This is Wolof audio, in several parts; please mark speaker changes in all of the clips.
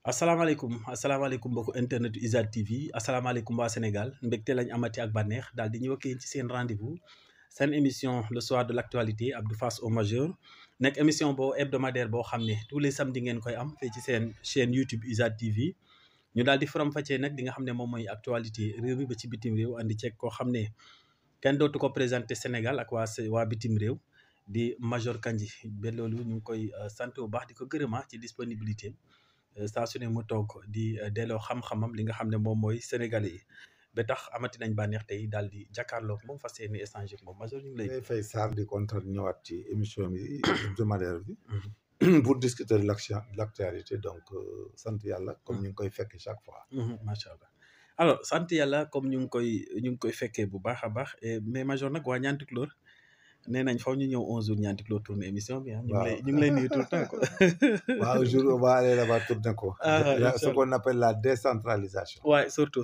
Speaker 1: asalaamaaleykum mbokku internet IZAD TV asalaamaaleykum waa Sénégal mbégte lañ amati ak bànneex daal di ñëw ak yéen ci seen rendez-vous seen émission le soir de l'actualité Abdou Face au majeur nekk émission boo hebdomadaire boo xam ne tous les samedis ngeen koy am fii ci seen chaîne YouTube IZAD TV ñu daal di faram-fàccee nag li nga xam ne moom mooy actualité réew mi ba ci bitim réew andi ceeg koo xam ne kenn dootu ko présenté Sénégal ak waa bitim réew di major Kandji ba loolu ñu ngi koy sant bu baax di ko gërëma ci disponibilité saa su ne mu toog di delloo xam-xamam li nga xam ne moom mooy sénégalais yi ba tax amati nañ bànneex tey daal di jàkkaarloog moom fas yéene échanger moom major ñu ngi lay
Speaker 2: fay Sarr di kontaan ñëwaat ci émission bi hebdomadaire bi pour discuter de l'actualité donc sant yàlla comme ñu ngi koy fekk chaque fois
Speaker 1: macha allah alors sant yàlla comme ñu ngi koy fekkee bu baax a baax mais major nag waa Niane Tukulóor nee nañ faw ñu ñëw 11 jours Niane Tukulóor tourner émission bi ah. ñu ngi lay nuyu tout le temps quoi.
Speaker 2: waaw jour on va aller là-bas tourner ko. Ce qu'on appelle la décentralisation.
Speaker 1: Ouais, surtout.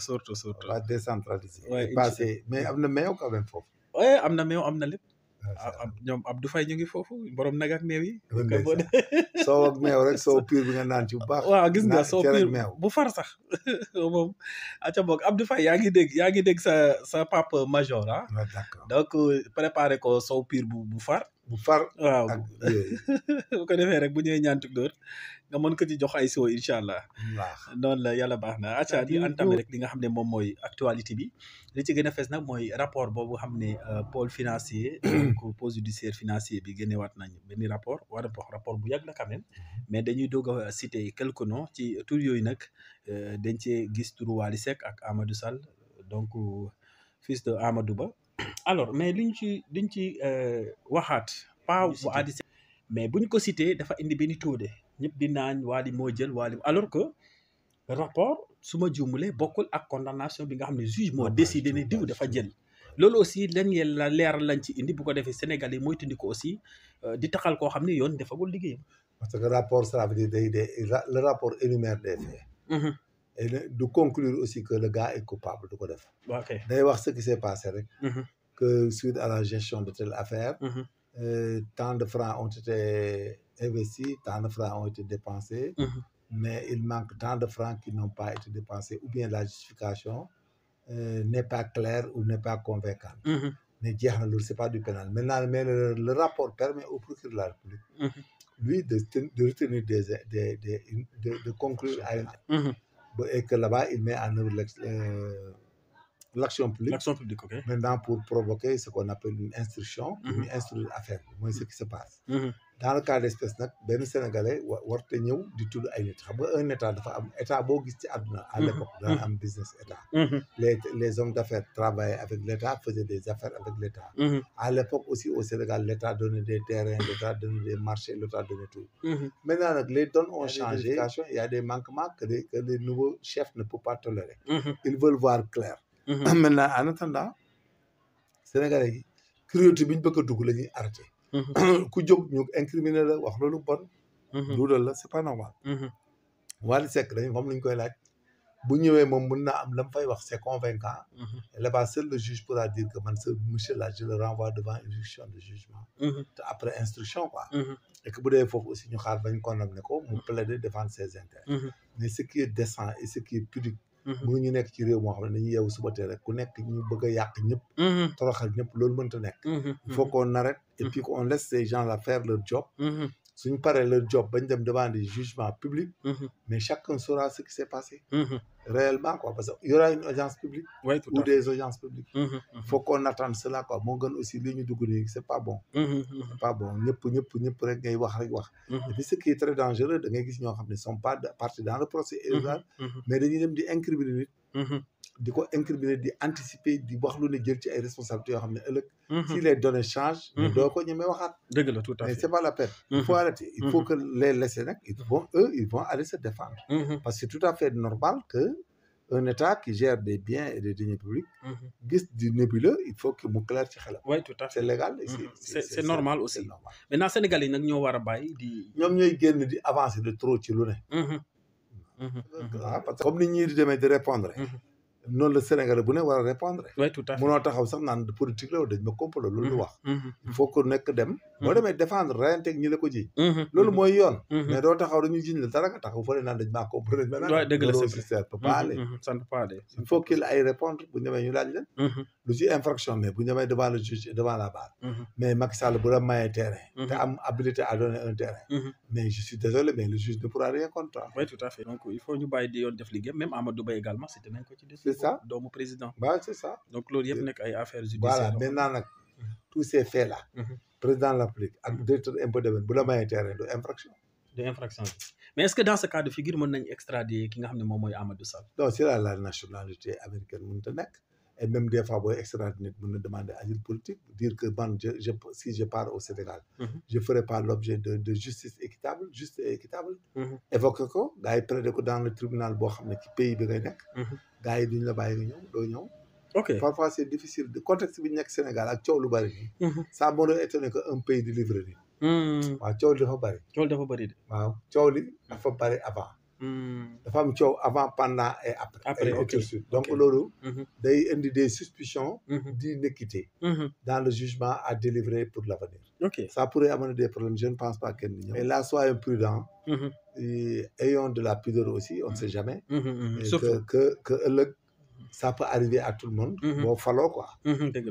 Speaker 2: la décentraliser.
Speaker 1: Ouais,
Speaker 2: passé mais am na meew quand même foofu.
Speaker 1: ouais am na meew am na lépp. ñoom Abdou Faye ñu ngi foofu borom nag ak meew yi.
Speaker 2: soow ak meew rek soow pur bi nga naan ci bu baax.
Speaker 1: waaw gis nga soow pur
Speaker 2: meew
Speaker 1: bu far sax moom. aca boog Abdou Faye yaa ngi dégg sa papa major ah.
Speaker 2: d'accord
Speaker 1: donc préparé ko soow pur bu far.
Speaker 2: bu far
Speaker 1: waaw
Speaker 2: ak
Speaker 1: bu ko defee rek bu ñëwee Niane Tukulóor nga mën ko ci jox ay soo incha allah.
Speaker 2: waaw
Speaker 1: noonu la yàlla baax na acca di entamé rek li nga xam ne moom mooy actualité bi li ci gën a fees nag mooy rapport boobu xam ne pôle financier donc pôle judiciaire financier bi génnewaat nañu benn rapport rapport bu yàgg la quand même mais dañuy doog a citer quelques noms ci tur yooyu nag dañ cee gis turu Wally Seck ak Amadou Sall donc fils de Amadou Ba alors mais liñ ci waxaat pas Wally Seck mais buñ ko cité dafa indi benn tuude ñëpp di naan Wally moo jël Wally alors que rapport su ma juumulee bokkul ak condamnation bi nga xam ne juge moo décidé ne diw dafa jël loolu aussi lan ngeen la leeral lañ ci indi bu ko defee Sénégal yi mooy tindi ko aussi di taxal koo xam ne yoon defagul liggéeyam.
Speaker 2: parce que rapport ça veut dire le rapport énumère des faits. et de conclure aussi que le gars est coupable du ko def.
Speaker 1: ok
Speaker 2: day wax ce qui s'est passé rek. que suite à la gestion de telle affaire. Tant de francs ont été investis, tant de francs ont été dépensés, mais il manque tant de francs qui n'ont pas été dépensés, ou bien la justification n'est pas claire ou n'est pas convaincante. Mais c'est pas du pénal. Maintenant, mais le rapport permet au procureur de la République, lui, de retenir de conclure à une, et que là-bas, il met en œuvre l'action publique.
Speaker 1: L'action publique, ok.
Speaker 2: Maintenant, pour provoquer ce qu'on appelle une instruction, une instruire affaire, moi, ce qui se passe. Dans le cas d'espèce nag benn sénégalais warute ñëw di tudd ay nit xam nga un état dafa am état boo gis ci àdduna à l'époque dana am business état. Les hommes d'affaires travaillaient avec l'état, faisaient des affaires avec l'état. À l'époque aussi au Sénégal l'état donnait des terrains, l'état donnait des marchés, l'état donnait tout. Maintenant nag les donnes ont changé, il y a des manquements que les nouveaux chefs ne peuvent pas tolérer. Ils veulent voir clair. Maintenant en attendant sénégalais yi cruauté bi ñu bëgg a dugg la ñuy arrêté. ku jóg ñu incriminer la wax loolu bon. duudal la c'est pas normal. Wally Seck dañ moom lañ koy laaj bu ñëwee moom mën naa am la mu fay wax c'est convaincant. Là-bas seul le juge pourra dire que man ce monsieur là je le renvoie devant une juridiction de jugement. te après instruction quoi. et que bu dee foofu aussi ñu xaar bañ condamné ko mu plaider défendre ses intérêts. mais ce qui est décent et ce qui est pudique. mënu ñu nekk ci réew moo xam ne dañuy yeewu suba teel rek ku nekk ñu bëgg a yàq ñëpp. toroxal ñëpp loolu mënta nekk. il faut qu'on arrête et puis qu'on laisse ces gens là faire leur job. suñu paree leur job bañ dem devant des jugements publics. mais chacun saura ce qui s'est passé. réellement quoi parce que y aura une audience publique.
Speaker 1: Ouais,
Speaker 2: ou des audiences publiques. il faut qu'on attende cela quoi moo gën aussi li ñu dugg nii c'est pas bon. c'est pas bon ñëpp rek ngay wax rek wax. et puis ce qui est très dangereux da ngay gis ñoo xam ne sont pas partis dans le procès électoral. mais dañuy dem di incriminer nit. di ko incriminer di anticiper di wax lu ne jël ci ay responsabilités yoo xam ne ëllëg. si les données changent. mais doo ko ñemee waxaat.
Speaker 1: dëgg la tout à fait
Speaker 2: mais c'est pas la peine. il faut arrêter il faut que les laisser nag ils vont aller se défendre. parce que c'est tout à fait normal que un état qui gère des biens et des deniers publics. gis du nébuleux il faut que mu clair ci xelam.
Speaker 1: oui tout à fait
Speaker 2: c'est légal.
Speaker 1: c'est normal aussi. maintenant Sénégal yi nag ñoo war a bàyyi di.
Speaker 2: ñoom ñooy génn di avancer de trop ci lu ne. parce que comme ni ñii di demee di répondre. noonu la Sénégalais bu ne war a répondre.
Speaker 1: oui tout à fait
Speaker 2: munoo taxaw sax naan politique la dañ ma complot loolu du wax. il faut que nekk dem. boo demee défendre reyanteeg ñi la ko ji. loolu mooy yoon. mais doo taxaw dañuy jiñ la dara nga taxaw fële naan dañ maa complot dañ ma naan.
Speaker 1: waaw dëgg la
Speaker 2: loolu ça ne peut pas aller.
Speaker 1: ça ne peut pas aller.
Speaker 2: il faut qu'il ay répondre bu ñu demee ñu laaj leen. lu ci infraction mais bu ñu demee devant le juge devant la barre. mais Macky Sall bu la mayee terrain. te am habilité à donner un terrain. mais je suis désolé mais le juge ne pourra rien contre toi.
Speaker 1: oui tout à fait donc il faut ñu bàyyi di yoon def liggéey même Amadou Ba également c'était nañ ko ci des.
Speaker 2: c'est ça
Speaker 1: doomu président.
Speaker 2: waaw c'est ça.
Speaker 1: donc loolu yëpp nekk ay affaires judiciaires.
Speaker 2: voilà maintenant nag tous ces faits là. président de la République ak directeur impôt domaine bu la mayee terrain du infraction.
Speaker 1: de infraction bi mais est-ce que dans ce cas de figure mën nañ extrader ki nga xam ne moom mooy Amadou Sall.
Speaker 2: non c'est la nationalité américaine mënut a nekk et même des fois booy extrader nit mën na demander asile politique dire que man si je pars au Sénégal. je ferai pas l'objet de justice équitable juste et équitable. évoqué ko gars yi plaider ko dans le tribunal boo xam ne ci pays bi ngay nekk. gars yi duñ la bàyyi nga ñëw doo ñëw.
Speaker 1: ok
Speaker 2: parfois c'est difficile de contexte bi ñu nekk Sénégal ak coow lu bari nii. ça mën a étonné que un pays délivré nii. waaw coow li dafa bari.
Speaker 1: coow dafa bari de.
Speaker 2: waaw coow li dafa bari avant. dafa am coow avant pendant et après.
Speaker 1: après ok
Speaker 2: donc loolu. day indi des suspicions. d'inéquité. dans le jugement à délivrer pour l'avenir.
Speaker 1: ok
Speaker 2: ça pourrait amener des problèmes je ne pense pas kenn ñëw. mais là soyons prudents. ayons de la pudeur aussi on ne sait jamais.
Speaker 1: surtout
Speaker 2: que ëllëg. ça peut arriver à tout le monde. boo faloo quoi.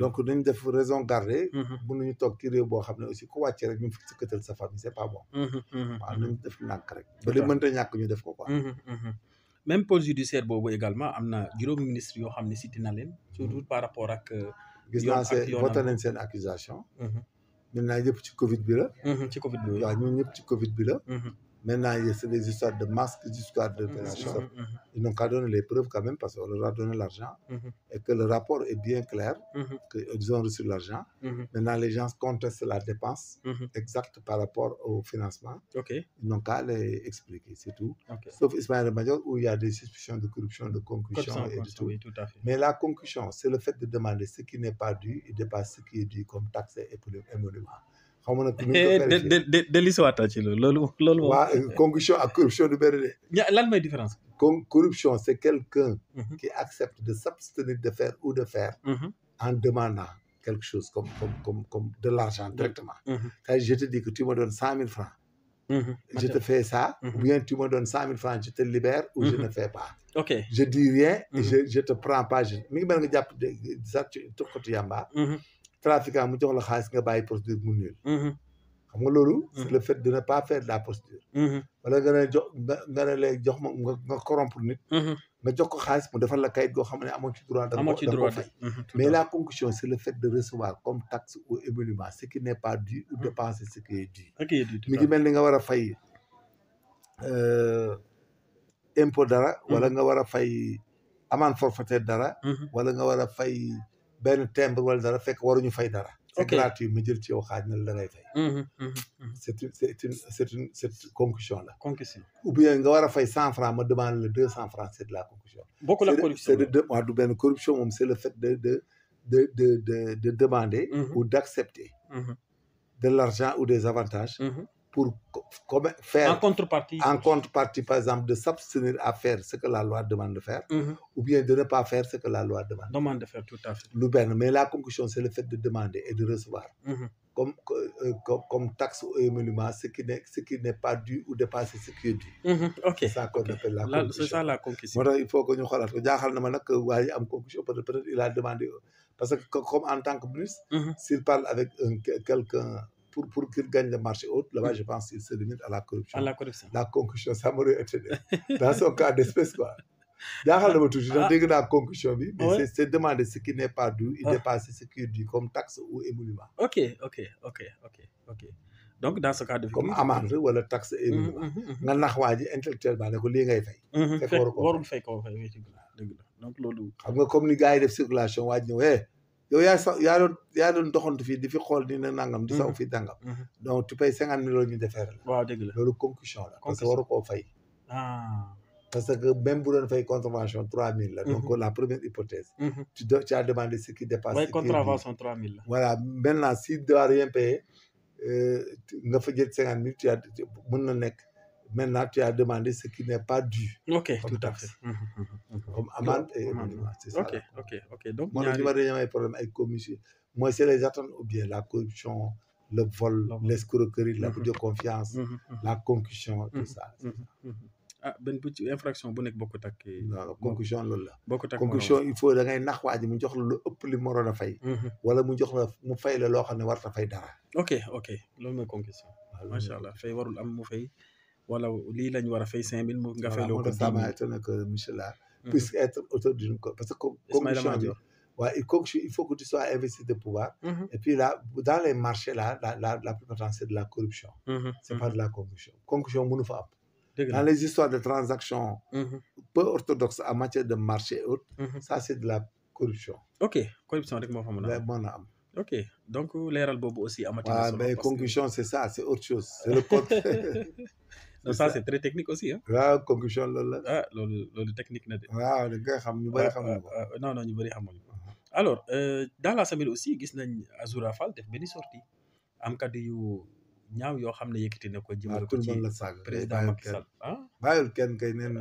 Speaker 2: donc dañ def raison garder. mënuñu toog ci réew boo xam ne aussi ku wàcce rek ñu fi sëkkatal sa famille c'est pas bon. waaw nañ def nànk rek. ba li mënta ñàkk ñu def ko quoi.
Speaker 1: même pôle judiciaire boobu également am na juróomi ministre yoo xam ne cité na leen. surtout par rapport ak.
Speaker 2: gis naa seen voté nañ seen accusation. maintenant yëpp ci Covid bi la.
Speaker 1: ci Covid bi
Speaker 2: waaw ñun ñëpp ci Covid bi la. maintenant c'est des histoires de masques des histoires d'opération. Ils n'ont qu'à donner les preuves quand même parce qu'on leur a donné l'argent. Et que le rapport est bien clair. Qu'ils ont reçu l'argent. Maintenant les gens contestent la dépense. Exacte par rapport au financement.
Speaker 1: ok
Speaker 2: Ils n'ont qu'à les expliquer c'est tout.
Speaker 1: ok
Speaker 2: Sauf Ismaël Madior où il y a des suspicions de corruption de concussion et de tout.
Speaker 1: oui tout à fait.
Speaker 2: Mais la concussion c'est le fait de demander ce qui n'est pas dû et dépasse ce qui est dû comme taxe et émolument. xaw ma nag nu ñu ko
Speaker 1: de dellusiwaatal ci loolu.
Speaker 2: waaw concussion ak corruption du bëri de.
Speaker 1: lan mooy différence.
Speaker 2: corruption c'est quelqu'un qui accepte de s'abstenir de faire ou de faire. en demandant quelque chose comme de l'argent directement. Je te dis que tu me donnes 100 000 francs. je te fais ça. ou bien tu me donnes 100 000 francs je te libère ou je ne fais pas.
Speaker 1: ok
Speaker 2: je dis rien. et je te prends pas mi ngi mel nga jàpp sax tuxkatu yàmba. trafiquant mu jox la xaalis nga bàyyi procédure mu nul. xam nga loolu. c'est le fait de ne pas faire de la procédure. wala nga ne jox nga ne léegi jox ma nga corrompre nit. nga jox ko xaalis mu defal la kayit goo xam ne amoo ci droit.
Speaker 1: amoo ci droit
Speaker 2: fay. mais la concussion c'est le fait de recevoir comme taxe ou émolument ce qui n'est pas dû ou dépenser ce qui est dû. mi ngi mel ni nga war a fay impôt dara. wala nga war a fay amende forfaitaire dara. wala nga war a fay. benn timbre wala dara fekk waruñu fay dara. c'est gratuit ma jël ci yow xaaj na la ngay fay. c'est une concussion la.
Speaker 1: concussion
Speaker 2: ou bien nga war a fay 100 francs ma demande le 200 francs c'est de la concussion.
Speaker 1: bokkul ak corruption
Speaker 2: c'est de waaw du benn corruption moom c'est le fait de demander. ou d'accepter. de l'argent ou des avantages. pour faire en contrepartie par exemple de s'abstenir à faire ce que la loi demande de faire. ou bien de ne pas faire ce que la loi demande
Speaker 1: de faire tout à fait.
Speaker 2: lu benn mais la concussion c'est le fait de demander et de recevoir. comme taxe ou émolument ce qui n'est pas dû ou dépasser ce qui est dû.
Speaker 1: ok
Speaker 2: c'est ça qu'on appelle la concussion.
Speaker 1: c'est ça la concussion.
Speaker 2: moo tax il faut que ñu xoolaat ko jaaxal na ma nag waa ji am concussion peut-être il a demandé parce que comme en tant que ministre. s'il parle avec quelqu'un pour qu'il gagne le marché haut, là-bas, je pense qu'il se limite à la corruption. La concussion, ça m'aurait étonné. Dans son cas d'espèce, quoi. Jaaxal na ma toujours ndax dégg naa concussion bi. mais c'est demander ce qui n'est pas dû et dépasser ce qui est dû comme taxe ou émolument.
Speaker 1: ok donc dans ce cas de
Speaker 2: comme amende wala taxe émolument. nga nax waa ji intellectuellement ne ko lii ngay fay. fekk
Speaker 1: warul fay koo fay dëgg la donc loolu.
Speaker 2: xam nga comme ni gars yi def circulation waa ji ñëw yow yaa doon doxantu fii di fi xool ni ne nangam di saw fii dangam. donc tu payes 50 000 ñu defeere la.
Speaker 1: waaw dëgg la
Speaker 2: loolu concussion la. parce que waru koo fay. parce que même bu doon fay contravention 3 000 la. donc la première hypothèse. tu as demandé ce qui dépasse.
Speaker 1: mooy contravention 3 000 la.
Speaker 2: voilà maintenant si doit rien payer nga fa jël 50 000 tu as mën na nekk Maintenant, tu as demandé ce qui n'est pas dû.
Speaker 1: Ok,
Speaker 2: comme
Speaker 1: tout à
Speaker 2: taxe.
Speaker 1: fait.
Speaker 2: Comme amende et émolument, c'est ça.
Speaker 1: Ok. Donc,
Speaker 2: Moi, je n'ai pas problème avec commission. Moi, c'est les attentes ou bien la corruption, le vol, l'escroquerie, l'abus de confiance, la concussion, tout ça.
Speaker 1: Ah, ben bu ci infraction bu nekk bokkut ak.
Speaker 2: Non, concussion loolu la.
Speaker 1: bokkut ak
Speaker 2: concussion il faut da ngay nax waa ji mu jox la lu ëpp li mu waroon a fay. wala mu jox la mu fay la loo xam ne warta fay dara.
Speaker 1: ok loolu mooy concussion. macha allah fay warul am mu fay. wala lii lañ war a fay 5000 mu nga fay loo ko 10 000.
Speaker 2: ça m'a étonné que monsieur là puisse être auteur d'une parce que concussion bi il faut que tu sois investi de pouvoir. Et puis là dans les marchés là la plupart c'est de la corruption. C'est pas de la concussion. Concussion mënu fa am. Dans les histoires de transactions peu orthodoxes en matière de marché et autres, ça c'est de la corruption.
Speaker 1: Ok, corruption rek moo fa mën a am. Ok, donc leeral boobu aussi amati na solo.
Speaker 2: Mais concussion c'est ça, c'est autre chose. C'est le code.
Speaker 1: Donc ça c'est très technique aussi hein.
Speaker 2: waaw concussion loolu la.
Speaker 1: Ah loolu technique na de.
Speaker 2: waaw da nga xam ñu bëri xamuñu ko.
Speaker 1: non ñu bëri xamuñu ko. Alors dans la semaine aussi gis nañ Azoura Fall def benn sortie am kaddu yu ñaaw yoo xam ne yëkkati na ko jëmale ko ci président Macky Sall
Speaker 2: bàyyil kenn kay neen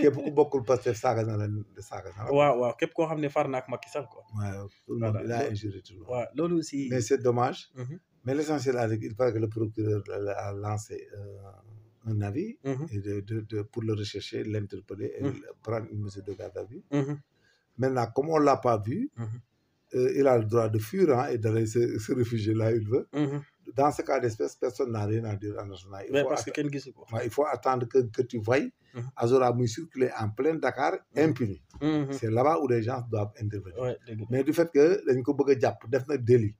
Speaker 2: képp ku bokkul Pastef saaga na la saaga na la.
Speaker 1: waaw képp koo xam ne far na ak Macky Sall quoi.
Speaker 2: waaw tout le monde il a injuré tout le monde.
Speaker 1: waaw loolu aussi.
Speaker 2: Mais c'est dommage. Mais l'essentiel il paraît que le procureur a lancé un avis pour le rechercher, l'interpeller et prendre une mesure de garde à vue. Maintenant, comme on ne l'a pas vu, il a le droit de fuir et d'aller se réfugier là où il veut. Dans ce cas d'espèce, personne n'a rien à dire en national. Il faut attendre que tu voies Azoura muy circuler en plein Dakar impuni. C'est là-bas où les gens doivent intervenir. Mais du fait que dañ ko bëgg a jàpp def na délit.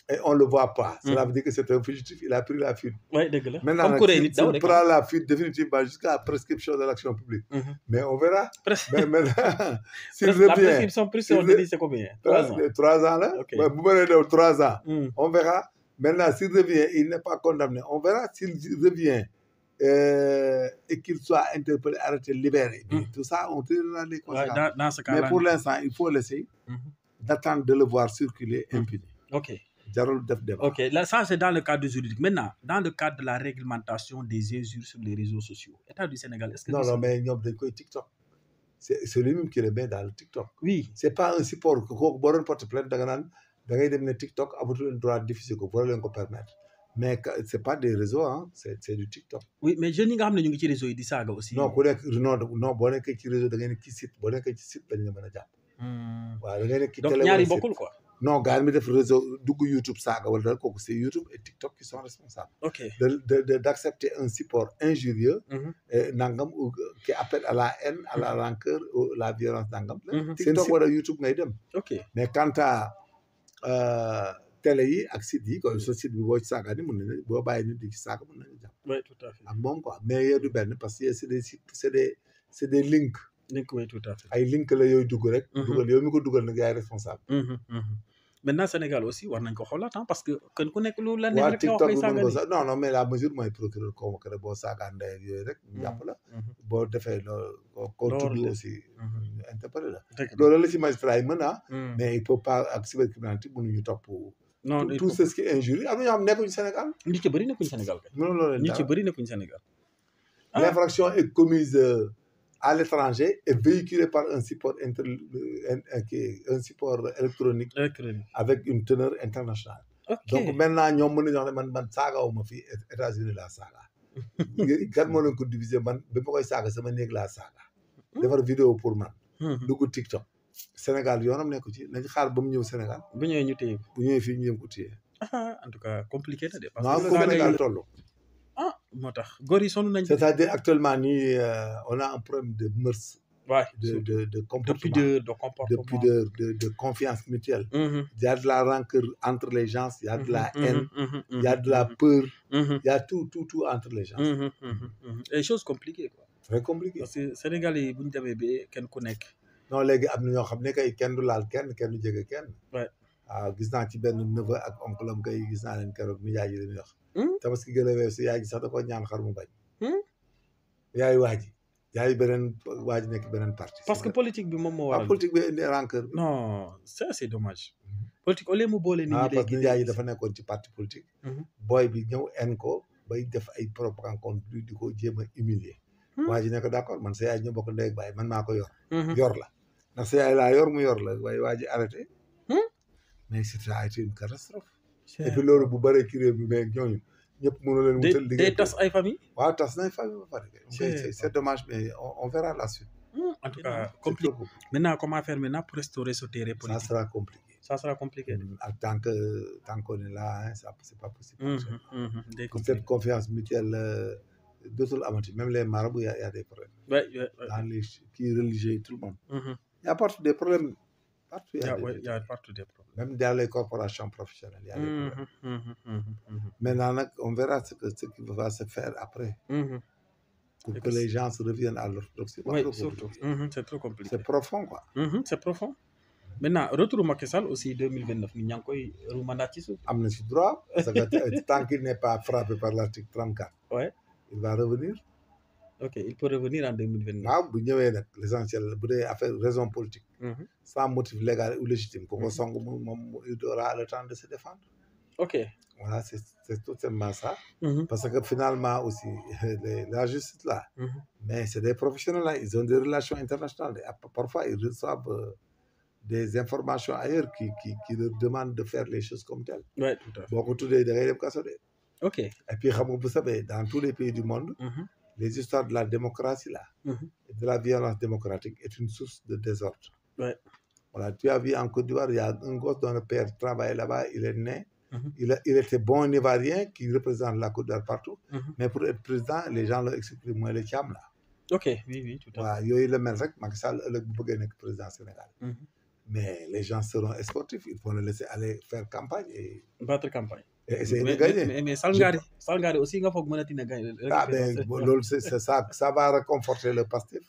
Speaker 2: Et on ne le voit pas. Cela veut dire que c'est un fugitif, il a pris la fuite. Maintenant, il prend la fuite définitivement jusqu'à la prescription de l'action publique. Mais on verra. Mais maintenant, s'il revient... La
Speaker 1: prescription plus on dit c'est combien? 3 ans.
Speaker 2: 3 ans là. Okay. Vous m'avez dit 3 ans. On verra. Maintenant, s'il revient, il n'est pas condamné. On verra s'il revient et qu'il soit interpellé, arrêté, libéré. Tout ça, on tirera les conséquences.
Speaker 1: Dans ce cas-là.
Speaker 2: Mais pour l'instant, il faut laisser d'attendre de le voir circuler impuni.
Speaker 1: Ok.
Speaker 2: Ok,
Speaker 1: là, ça c'est dans le cadre juridique. Maintenant, dans le cadre de la réglementation des injures sur les réseaux sociaux, l'État du Sénégal, est-ce que...
Speaker 2: Non, mais il y a TikTok. C'est lui-même qui le met dans le TikTok.
Speaker 1: Oui.
Speaker 2: C'est pas un support que quand on porte plainte, dans le TikTok, on a le droit de diffuser, qu'on pourrait le permettre. Mais ce n'est pas des réseaux, hein, c'est du TikTok.
Speaker 1: Oui, mais je n'ai pas de réseau, il dit ça aussi.
Speaker 2: Non, bon, qui réseau, qui site, qui site,
Speaker 1: donc, il y a beaucoup, quoi.
Speaker 2: Non, gars, mais le réseau YouTube, c'est YouTube et TikTok qui sont responsables.
Speaker 1: Ok.
Speaker 2: D'accepter un support injurieux qui appelle à la haine, à la rancœur, à la violence d'angam. TikTok ou YouTube,
Speaker 1: ok.
Speaker 2: Mais quant à télé yi ak site yi comme site bi boo ci saaga ni mën nañu boo bàyyi nit di ci saaga mën nañu jàpp.
Speaker 1: Oui, tout à fait.
Speaker 2: ak moom quoi mais yooyu du benn parce que c'est des links.
Speaker 1: Oui, tout à fait.
Speaker 2: ay link la yooyu dugg rek. dugal yow mi ko dugal nag yaay responsable.
Speaker 1: Maintenant Sénégal aussi war nañ ko xoolaat parce que kenn ku nekk lu la neex rek nga wax
Speaker 2: TikTok non mais la mesure mooy procureur convoqué rek boo saaga ndey ak yooyu rek ñu jàpp la. boo defee ko tudd aussi ñu interpellé la. loolu la ci magistrat yi mën mais il faut pas ak cybercriminalité mënuñu topp.
Speaker 1: non
Speaker 2: tout ce qui est injurie am na ñoo xam nekkuñu Sénégal.
Speaker 1: ñi ci bëri nekkuñu Sénégal kay. ñi ci bëri nekkuñu Sénégal.
Speaker 2: L'infraction est commise à l'étranger et véhiculée par un support électronique avec une teneur internationale. Donc maintenant ñoom mën nañu wax ne man saagawuma fii États-Unis laa saaga. kan moo leen ko diviser man ba ma koy saaga sama néeg laa saaga. defar vidéo pour man. dugg TikTok. Sénégal yoonam nekku ci nañ xaar ba mu ñëw Sénégal.
Speaker 1: bu ñëwee ñu téye
Speaker 2: bu ñëwee fii ñu yëm ko téye.
Speaker 1: En tout cas compliqué na de.
Speaker 2: parce que Sénégal toll.
Speaker 1: moo tax góor yi sonn nañ.
Speaker 2: C'est-à-dire actuellement nii on a un problème de mœurs. de comportement de pudeur de confiance mutuelle. Il y a de la rancœur entre les gens, il y a de la haine, il y a de la peur, il y a tout entre les gens.
Speaker 1: Et choses compliquées quoi.
Speaker 2: Très compliqué.
Speaker 1: Parce que Sénégal yi bu ñu demee ba kenn ku nekk.
Speaker 2: non léegi am na ñoo xam ne kay kenn du laal kenn du jege kenn. waaw gis naa ci benn neveu ak oncle am kay gis naa leen keroog mi yaay ji dañuy wax. tabaski gën a weesu yaay ji sax da ko ñaan xar mu bañ. yaay waa ji yaay beneen waa ji nekk beneen parti.
Speaker 1: parce que politique bi moom moo waral.
Speaker 2: politique bi indi rancœur bi.
Speaker 1: non ça c'est dommage. politique au lieu mu boole nit ñi
Speaker 2: parce que yaay ji dafa nekkoon ci parti politique. booy bi ñëw en ko bay def ay propres contre lui di ko jéem a humilier waa ji ne ko d'accord man sa yaay ñoo bokk ndey ak baay man maa ko yor yor la ndax sa yaay laa yor mu yor la waaye waa ji arrêté mais ça a été une catastrophe et puis loolu bu bëree ci réew mi mais ñooñu ñëpp mënu leen wutal liggéey
Speaker 1: day tas ay famille
Speaker 2: waaw tas nay famille ba pare c'est dommage mais on verra la suite
Speaker 1: en tout cas compliqué maintenant comment faire maintenant pour restaurer ce terrain politique
Speaker 2: ça sera compliqué tant qu'on est là hein, ça c'est pas possible cette confiance mutuelle dootul amati même les marabouts y a des problèmes dans les kii religieux tout le monde il y a partout des problèmes partout
Speaker 1: il y a partout des problèmes
Speaker 2: même dans les corporations professionnelles il y a des problèmes maintenant nag on verra ce qui va se faire après pour que les gens se reviennent à l'orthodoxie
Speaker 1: oui surtout c'est trop compliqué
Speaker 2: c'est profond quoi
Speaker 1: c'est profond maintenant retour Macky Sall aussi 2029 ni ñaa ngi koy ruumandaat ci suuf
Speaker 2: am na ci droit parce que tant qu'il n'est pas frappé par l'article 34
Speaker 1: ouais
Speaker 2: il va revenir
Speaker 1: ok il peut revenir en 2029
Speaker 2: waaw bu ñëwee nag l'essentiel bu dee affaire raison politique sans motif légal ou légitime ku ko song moom il aura le temps de se défendre
Speaker 1: ok
Speaker 2: voilà c'est tout simplement ça parce que finalement aussi la justice là mais c'est des professionnels là ils ont des relations internationales parfois ils reçoivent des informations ailleurs qui leur demandent de faire les choses comme telles
Speaker 1: ouais tout à fait
Speaker 2: boo ko tuddee da ngay dem kaso de
Speaker 1: ok
Speaker 2: et puis xam nga vous savez dans tous les pays du monde les histoires de la démocratie là et de la violence démocratique est une source de désordre
Speaker 1: ouais
Speaker 2: voilà tu as vu en Côte d'Ivoire il y a un gosse dont le père travaille là-bas il est né il était bon Ivoirien qui représente la Côte d'Ivoire partout mais pour être président les gens l'ont expliqué mooy le Thiam là
Speaker 1: ok oui tout à fait
Speaker 2: waaw yooyu la mel rek Macky Sall ëllëg bu bëggee nekk président Sénégal mais les gens seront sportifs il faut le laisser aller faire campagne et
Speaker 1: battre campagne
Speaker 2: et essayer de gagner
Speaker 1: mais Salngari aussi nga foog mënati na gagner
Speaker 2: ah ben loolu c'est ça va réconforter le Pastef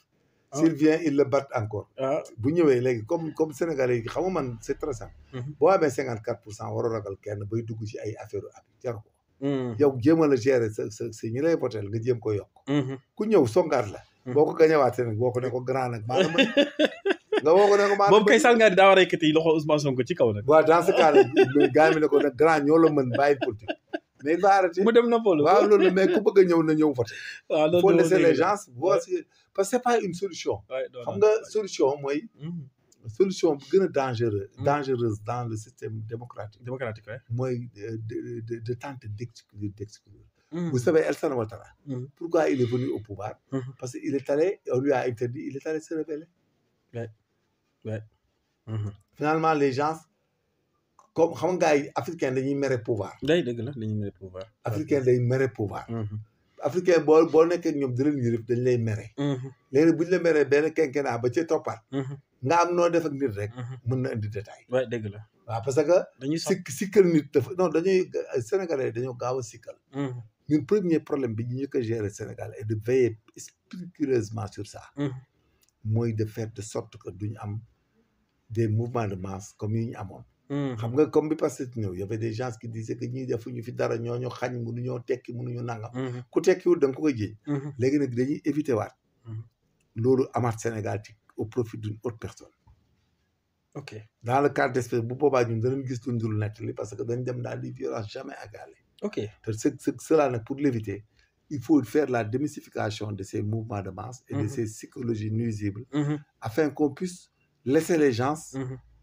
Speaker 2: s'il vient il le bat encore bu ñëwee léegi comme Sénégalais yi xam nga man c'est très simple boo amee 54% waroo ragal kenn bay dugg ci ay affaire ab jar ko yow jéemal a gérer sa ñi lay votel nga jéem ko yokk ku ñëw songaat la boo ko gañewaatee nag boo ko ne ko grand nag maa nga nga woo ko ne ko maa
Speaker 1: boobu kay Salngari daa war a yëkkati loxo Ousmane Sonko ci kaw nag
Speaker 2: waaw dans ce cas là gars mi ne ko nag grand ñoo la mën bàyyi politique mais il va arrêter
Speaker 1: mu dem na polo
Speaker 2: waaw loolu mais ku bëgg a ñëw na ñëw voté
Speaker 1: waaw
Speaker 2: faut laisser les gens voir parce que c'est pas une solution xam nga solution mooy solution bu gën a dangereuse dans le système démocratique
Speaker 1: ouais
Speaker 2: mooy de tenter d'exclure vous savez Alassane Ouattara pourquoi il est venu au pouvoir parce que il est allé on lui a interdit il est allé se rebeller
Speaker 1: ouais
Speaker 2: finalement les gens comme xam nga gars yi africain dañuy mere pouvoir
Speaker 1: day dëgg la dañuy mere pouvoir
Speaker 2: africain day mere pouvoir africain boo nekkee ñoom di leen yërëf dañ lay mere léegi bu ñu la meree benn quinquennat ba ci toppaat nga am noo def ak nit rek mën na indi détail
Speaker 1: ouais dëgg la
Speaker 2: waaw parce que
Speaker 1: dañuy
Speaker 2: sikkal nit dafa non dañuy sénégalais dañoo gaaw a sikkal ñun premier problème bi ñu njëkk a gérer Sénégal et de veiller scrupuleusement sur ça mooy de faire de sorte que duñu am des mouvements de masse comme yi ñu amoon xam nga comme bi passé ñëw y avait des gens qui disaient que ñii defuñu fi dara ñooñu xañ mënuñoo tekki mënuñu nangam ku tekkiwul da nga ko koy jiñ léegi nag dañuy éviter waat loolu amaat Sénégal ci au profit d'une autre personne
Speaker 1: ok
Speaker 2: dans le cas d'espèce bu boobaa ñun danañ gis luñ dul nettali parce que dañ dem dans des violences jamais égalées
Speaker 1: ok
Speaker 2: te cela nag pour l'éviter il faut faire la démystification de ces mouvements de masse et de ces psychologies nuisibles afin qu'on puisse laisser les gens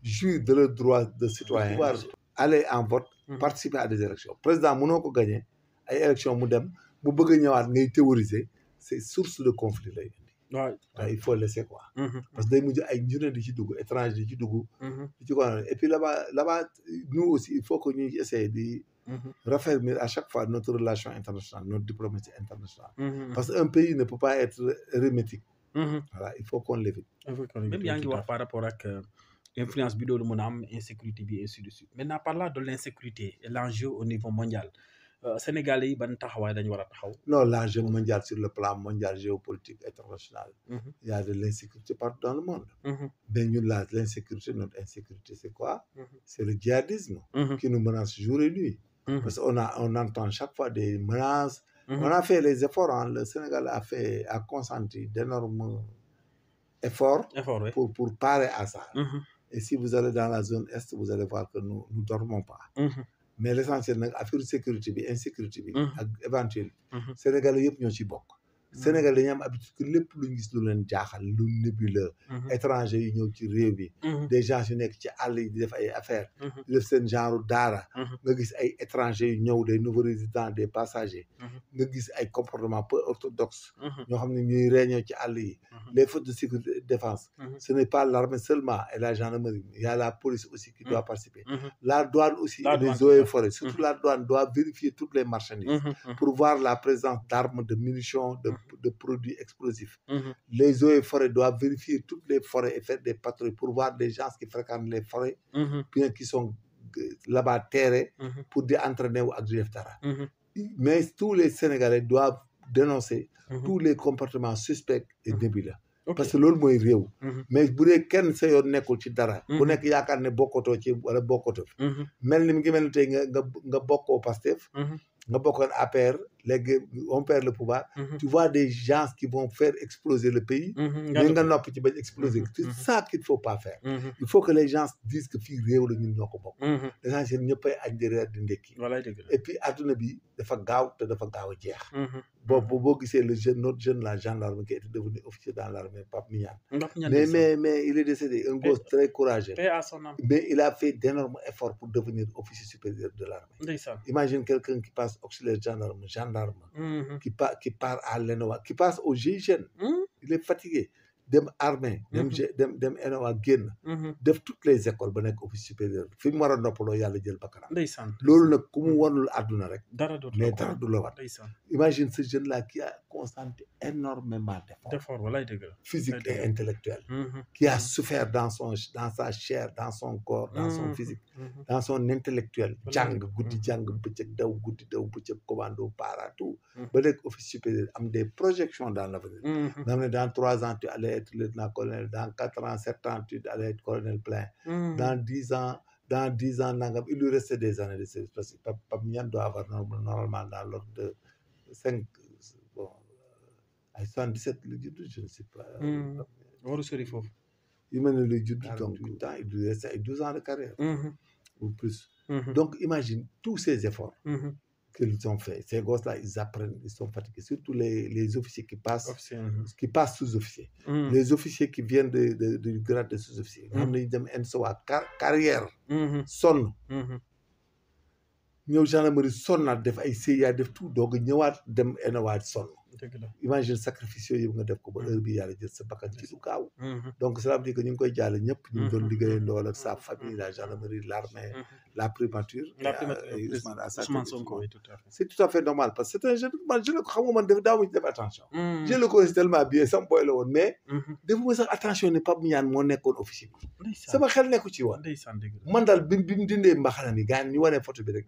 Speaker 2: jouir de leur droit de citoyen pouvoir aller en vote participer à des élections président mënoo ko gagner ay élections mu dem mu bëgg a ñëwaat ngay théoriser c'est source de conflit lay indi waaw il faut laisser quoi parce que day mujj ay njurée di ci dugg étranger di ci dugg di ci ko et puis là-bas nous aussi il faut que ñuy essayer di raffermir à chaque fois notre relation internationale notre diplomatie internationale parce que un pays ne peut pas être hermétique voilà il faut qu'on l'évite
Speaker 1: même yaa ngi wax par rapport ak influence bi doolu mën a am insécurité bi ainsi de suite maintenant parlant de l'insécurité et l'enjeu au niveau mondial Sénégalais yi ban taxawaay dañu war a taxaw
Speaker 2: non l'enjeu mondial sur le plan mondial géopolitique international il y a de l'insécurité partout dans le monde mais ñun l'insécurité notre insécurité c'est quoi c'est le djihadisme qui nous menace jour et nuit parce qu'on entend chaque fois des menaces on a fait les efforts le Sénégal a consenti d'énormes efforts pour parer à ça et si vous allez dans la zone est vous allez voir que nous dormons pas mais l'essentiel nag affaire sécurité bi insécurité bi ak éventuel Sénégalais yëpp ñoo ci bokk Sénégal dañu am habitude que lépp luñ gis lu leen jaaxal lu nébuleux étranger yi ñëw ci réew bi des gens yu nekk ci àll yi di def ay affaires di def seen genre daara nga gis ay étrangers yu ñëw des nouveaux résidents des passagers nga gis ay comportements peu orthodoxes ñoo xam ne ñuy réunion ci àll yi les forces de sécurité et de défense ce n'est pas l'armée seulement et la gendarmerie il y a la police aussi qui doit participer la douane aussi et les eaux et forêts surtout la douane doit vérifier toutes les marchandises pour voir la présence d'armes de munitions de produits explosifs. Les eaux et forêts doivent vérifier toutes les forêts et faire des patrouilles pour voir des gens qui fréquentent les forêts, bien qui sont là-bas terrés pour des entraîner ou agir dara. Mais tous les Sénégalais doivent dénoncer tous les comportements suspects et nébuleux. parce que loolu mooy réew. mais bu dee kenn sa yoon nekkul ci dara. ku nekk yaakaar ne bokkatoo ci wala bokkatoo fi. mel ni mu ngi mel ni tey nga bokkoo Pastef. nga bokkoon APR léegi on perd le pouvoir. tu vois des gens qui vont faire exploser le pays. mais nga noppi ci bañ exploser. c'est ça qu'il faut pas faire. il faut que les gens disent que fii réew la ñun ñoo ko bokk. l'essentiel ñëppay añ di reer di ndekki. et puis adduna bi dafa gaaw te dafa gaaw a jeex. boo gisee le jeune notre jeune la gendarme qui était devenu officier dans l'armée Pape Mignane. mais il est décédé un gosse très courageux. mais il a fait d'énormes efforts pour devenir officier supérieur de l'armée. Imagine quelqu'un qui passe auxiliaire gendarme qui part à l'ENOA qui passe au GIGN. il est fatigué dem armée dem ENOA génn def toutes les écoles ba nekk officier supérieur fi mu war a noppaloo yàlla jël bakkanam loolu nag ku mu wanul àdduna rek mais dara du la war imagine ce jeune là qui a consenti énormément d'efforts physique et intellectuel qui a souffert dans sa chair dans son corps dans son physique dans son intellectuel jàng guddi jàng bëccëg daw guddi daw bëccëg commando para tout ba nekk officier supérieur am des projections dans l'avenir nga xam ne dans 3 ans tu allais être lieutenant-colonel dans 4 ans 7 ans tu allais être colonel plein dans 10 ans nangam il lui restait des années de service parce que Pape Mignane doit avoir normalement dans l'ordre de 5 bon ay 77 la judd je ne sais pas
Speaker 1: waru sori foofu
Speaker 2: il mel ne lay judd donc temps il lui restait ay 12 ans de carrière ou plus donc imagine tous ces efforts qu'ils ont fait. Ces gosses-là, ils apprennent, ils sont fatigués. Surtout les officiers qui passent sous-officiers. Les officiers qui viennent du grade de sous-officier. Ils dem ENSOA carrière. Sonn. ñëw gendarmerie sonnaat def ay CIA def tout donc ñëwaat dem ENOA sonn. Imagine sacrifice yooyu nga def ko ba heure bi yàlla jël sa bakkan ci lu gaaw. donc cela veut dire que ñu ngi koy jaale ñëpp. ñu ngi doon liggéeyandoo ak sa famille la gendarmerie l'armée la primature. Ousmane Sonko c'est tout à fait normal parce que c'est un jeune man je le ko xam nga man daaw ma ci def attention. je le connais tellement bien sama boy la woon mais. defuma sax attention ne Pape Mignane moo nekkoon officier bi. sama xel nekku ci woon. man daal bi mu dindee mbaxana mi gars ñu wane photo bi rek.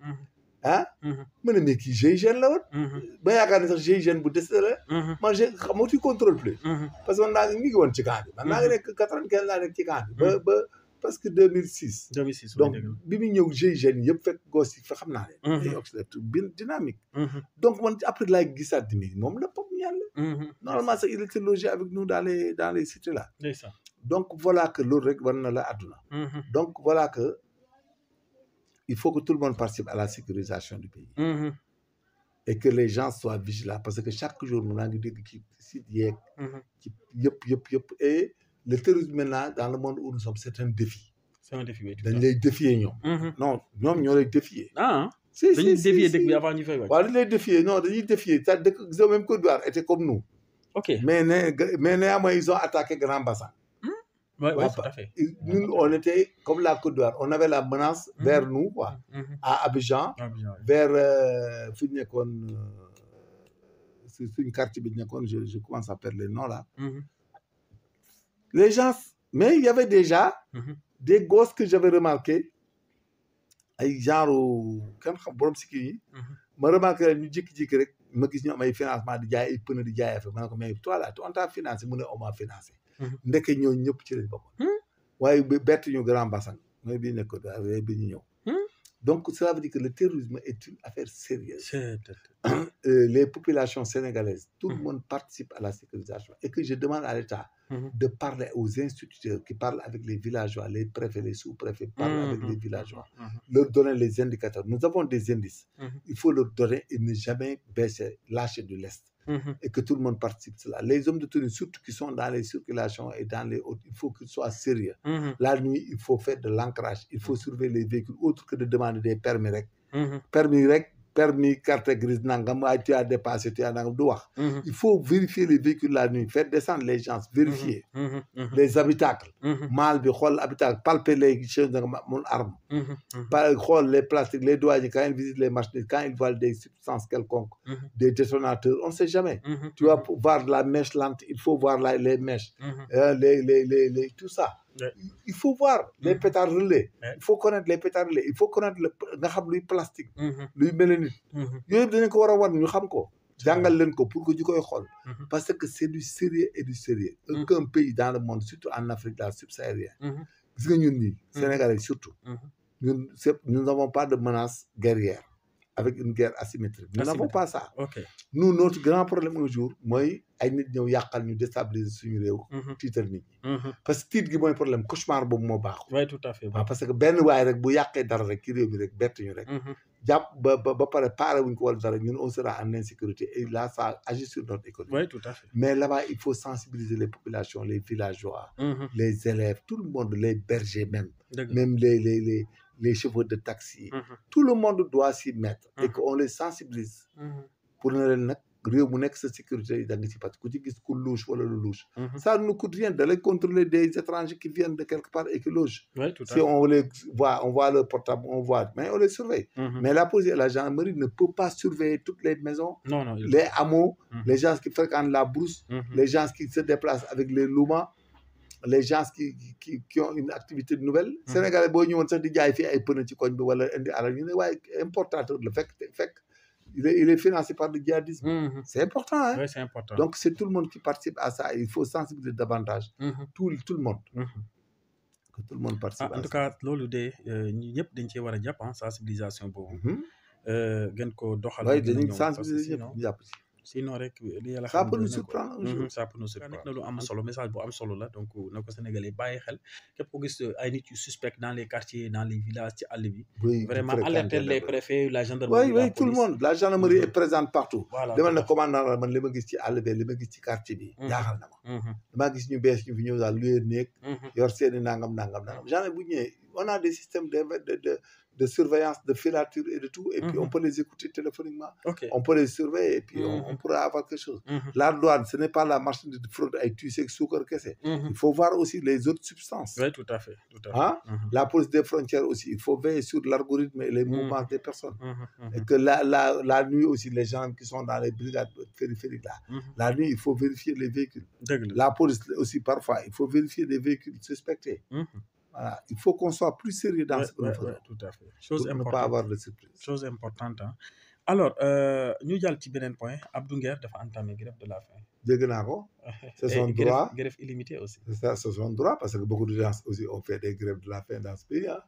Speaker 2: ma ne mais kii GIGN la woon. ba yaakaar ne sax GIGN bu décédé la. man xam tu contrôle plus. parce que man naa ngi woon ci camp bi. man naa ngi nekk 95 laa nekk ci camp bi. ba parce que 2006. donc bi mu ñëw GIGN yëpp fekk gos yi fa xam naa leen. ay auxiliaire bien dynamique. donc man après laay gisaat ni moom la Pape Mignane la. normalement sax il était logé avec nous dans les cités là. donc voilà que loolu rek war na la àdduna. donc voilà que. il faut que tout le monde participe à la sécurisation du pays. Et que les gens soient vigilants parce que chaque jour nous avons dit que site yeeg. yëpp et le terrorisme maintenant dans le monde où nous sommes c'est un défi.
Speaker 1: c'est un défi oui.
Speaker 2: dañ lay défier ñoom. non ñoom ñoo lay défier.
Speaker 1: si dañuy défier dëkk bi avant ñu fay wàcc.
Speaker 2: waaw dañ lay défier non dañuy défier ça dëkk même Côte d'Ivoire était comme nous. mais néanmoins ils ont attaqué Grand Bassam.
Speaker 1: Oui, tout à fait.
Speaker 2: Nous, on était comme la Côte d'Ivoire. On avait la menace vers nous, quoi. À Abidjan. Vers fi ñu nekkoon suñu quartier bi ñu nekkoon je commence à perdre les noms là. Les gens, mais il y avait déjà des gosses que j'avais remarqué ay genre kan xam borom si kii yi. ma remarqué ñu jékki-jékki rek ma gis ñu am ay financement di jaay ay pneu di jaay affaire ma ne ko mais toi là on t'a financé mu ne on m'a financé. ndeke ñooñu ñëpp ci lañ bokk. waaye bett ñu Grand Bassam mooy bii nekk bi ñu ñëw. Donc, cela veut dire que le terrorisme est une affaire sérieuse. Les populations sénégalaises, tout le monde participe à la sécurisation. Et que je demande à l'État de parler aux instituteurs qui parlent avec les villageois, les préfets, les sous-préfets, parlent avec les villageois, leur donner les indicateurs. Nous avons des indices. Il faut leur donner et ne jamais baisser, lâcher de l'Est. Et que tout le monde participe de cela. Les hommes de tenue, surtout qui sont dans les circulations et dans les hautes, il faut qu'ils soient sérieux. La nuit, il faut faire de l'ancrage. Il faut surveiller les véhicules, autre que de demander des permis rec. Permis, carte grise, nangam, tu as dépassé, tu as nangam, il faut vérifier les véhicules la nuit, faire descendre les gens, vérifier les habitacles. Mal, habitacle, palper les choses, mon arme. Les plastiques, les douaniers, quand ils visitent les marchés, quand ils voient des substances quelconques, des détonateurs, on ne sait jamais. Tu vas voir la mèche lente, il faut voir les mèches, tout ça. Il faut voir les pétards relais. Il faut connaître les pétards relais. Il faut connaître le plastique. Le mélanine. Yooyu dañ ko war a war ñu xam ko. jàngal leen ko pour que ñu koy xool. Parce que c'est du sérieux et du sérieux. Aucun pays dans le monde, surtout en Afrique là subsaharienne. Gis nga ñun ñii Sénégalais surtout. Nous n'avons pas de menace guerrière avec une guerre asymétrique. Nous n'avons pas ça. Nous, notre grand problème un jour, mooy ay nit ñëw yàqal ñu déstabiliser suñu réew. tiital nit ñi. Parce que tiit gi mooy problème cauchemar boobu moo baaxul.
Speaker 1: Oui, tout à fait.
Speaker 2: Parce que benn waay rek bu yàqee dara rek ci réew mi rek bett ñu rek. jàpp ba pare paare wuñ ko wala dara ñun on sera en insécurité et là ça agit sur notre économie.
Speaker 1: Oui, tout à fait.
Speaker 2: Mais là-bas il faut sensibiliser les populations, les villageois, les élèves, tout le monde, les bergers même, même les chauffeurs de taxi. Tout le monde doit s'y mettre et qu'on les sensibilise pour ne leen nag réew mu nekk sa sécurité da nga ci parce que ku ci gis ku louche wala lu louche. Ça ne coûte rien d'aller contrôler des étrangers qui viennent de quelque part et qui logent. Si on les voit, on voit leur portable, on voit, mais on les surveille. Mais la police et la gendarmerie ne peuvent pas surveiller toutes les maisons, les hameaux, les gens qui fréquentent la brousse, les gens qui se déplacent avec les loumas, les gens qui ont une activité nouvelle. Sénégalais boo ñëwoon sax di jaay fii ay pneu ci koñ bi wala indi alal ñu ne waaye importateur la fekk il est financé par le djihadisme. C'est important. Hein?
Speaker 1: Oui, c'est important.
Speaker 2: Donc, c'est tout le monde qui participe à ça. Il faut sensibiliser davantage tout le monde. Que tout le monde participe à ça.
Speaker 1: En tout cas, loolu de ñi ñëpp dañ cee war a jàpp sensibilisation boobu. Gën ko doxal.
Speaker 2: Oui, dañuy sensibiliser ñëpp jàpp ci.
Speaker 1: Sinon rek li yàlla
Speaker 2: ça peut nous surprendre un jour.
Speaker 1: Ça peut nous surprendre. nekk na lu am solo message bu am solo la donc na ko Sénégalais bàyyi xel képp ko gis ay nit yu suspect dans les quartiers dans les villages ci àll bi. Vraiment alerter les préfets, la gendarmerie.
Speaker 2: Oui, tout le monde. La gendarmerie est présente partout. demal na commandant man li ma gis ci àll bi li ma gis ci quartier bi. jaaxal na ma. damaa gis ñu bees ñu fi ñëw daal luy nekk. yor seeni nangam. Genre bu ñëwee on a des systèmes de surveillance, de filature et de tout. Et puis, on peut les écouter téléphoniquement. On peut les surveiller et puis on pourra avoir quelque chose. La douane, ce n'est pas la marchandise de fraude avec tu sais sucre que c'est. Il faut voir aussi les autres substances.
Speaker 1: Oui, tout à fait.
Speaker 2: La police des frontières aussi. Il faut veiller sur l'algorithme et les mouvements des personnes. Et que la nuit aussi, les gens qui sont dans les brigades périphériques là, la nuit, il faut vérifier les véhicules. La police aussi, parfois, il faut vérifier les véhicules suspectés. Voilà. Il faut qu'on soit plus sérieux dans ce que nous faisons.
Speaker 1: Tout à fait. Chose
Speaker 2: pour ne pas avoir de surprise.
Speaker 1: Chose importante. Hein. Alors, ñu jàll ci beneen point. Abdou Nguer dafa entamé grève de la faim.
Speaker 2: dégg naa ko. C'est son droit.
Speaker 1: Grève illimitée aussi.
Speaker 2: C'est son droit parce que beaucoup de gens aussi ont fait des grèves de la faim dans ce pays. Hein.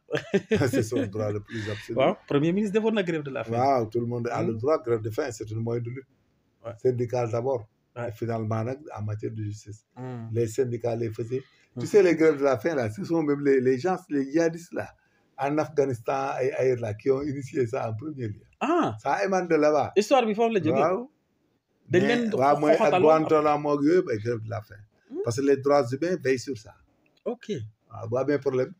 Speaker 2: C'est son droit le plus absolu.
Speaker 1: Waaw, Premier ministre defoon na grève de la faim.
Speaker 2: Waaw, tout le monde a le droit. Grève de faim, c'est un moyen de lutte. Syndical d'abord. Et finalement, en matière de justice, les syndicats les faisaient. Tu sais, les grèves de la faim, là, ce sont même les gens, les djihadistes, là, en Afghanistan et ailleurs, là, qui ont initié ça en premier lieu. Ça émane de là-bas.
Speaker 1: Histoire bi foofu la jógee.
Speaker 2: Waaw mooy ak Guantanamo ak yooyu ay grève de la faim. Parce que les droits humains veillent sur ça.
Speaker 1: Ok.
Speaker 2: waaw bu amee problème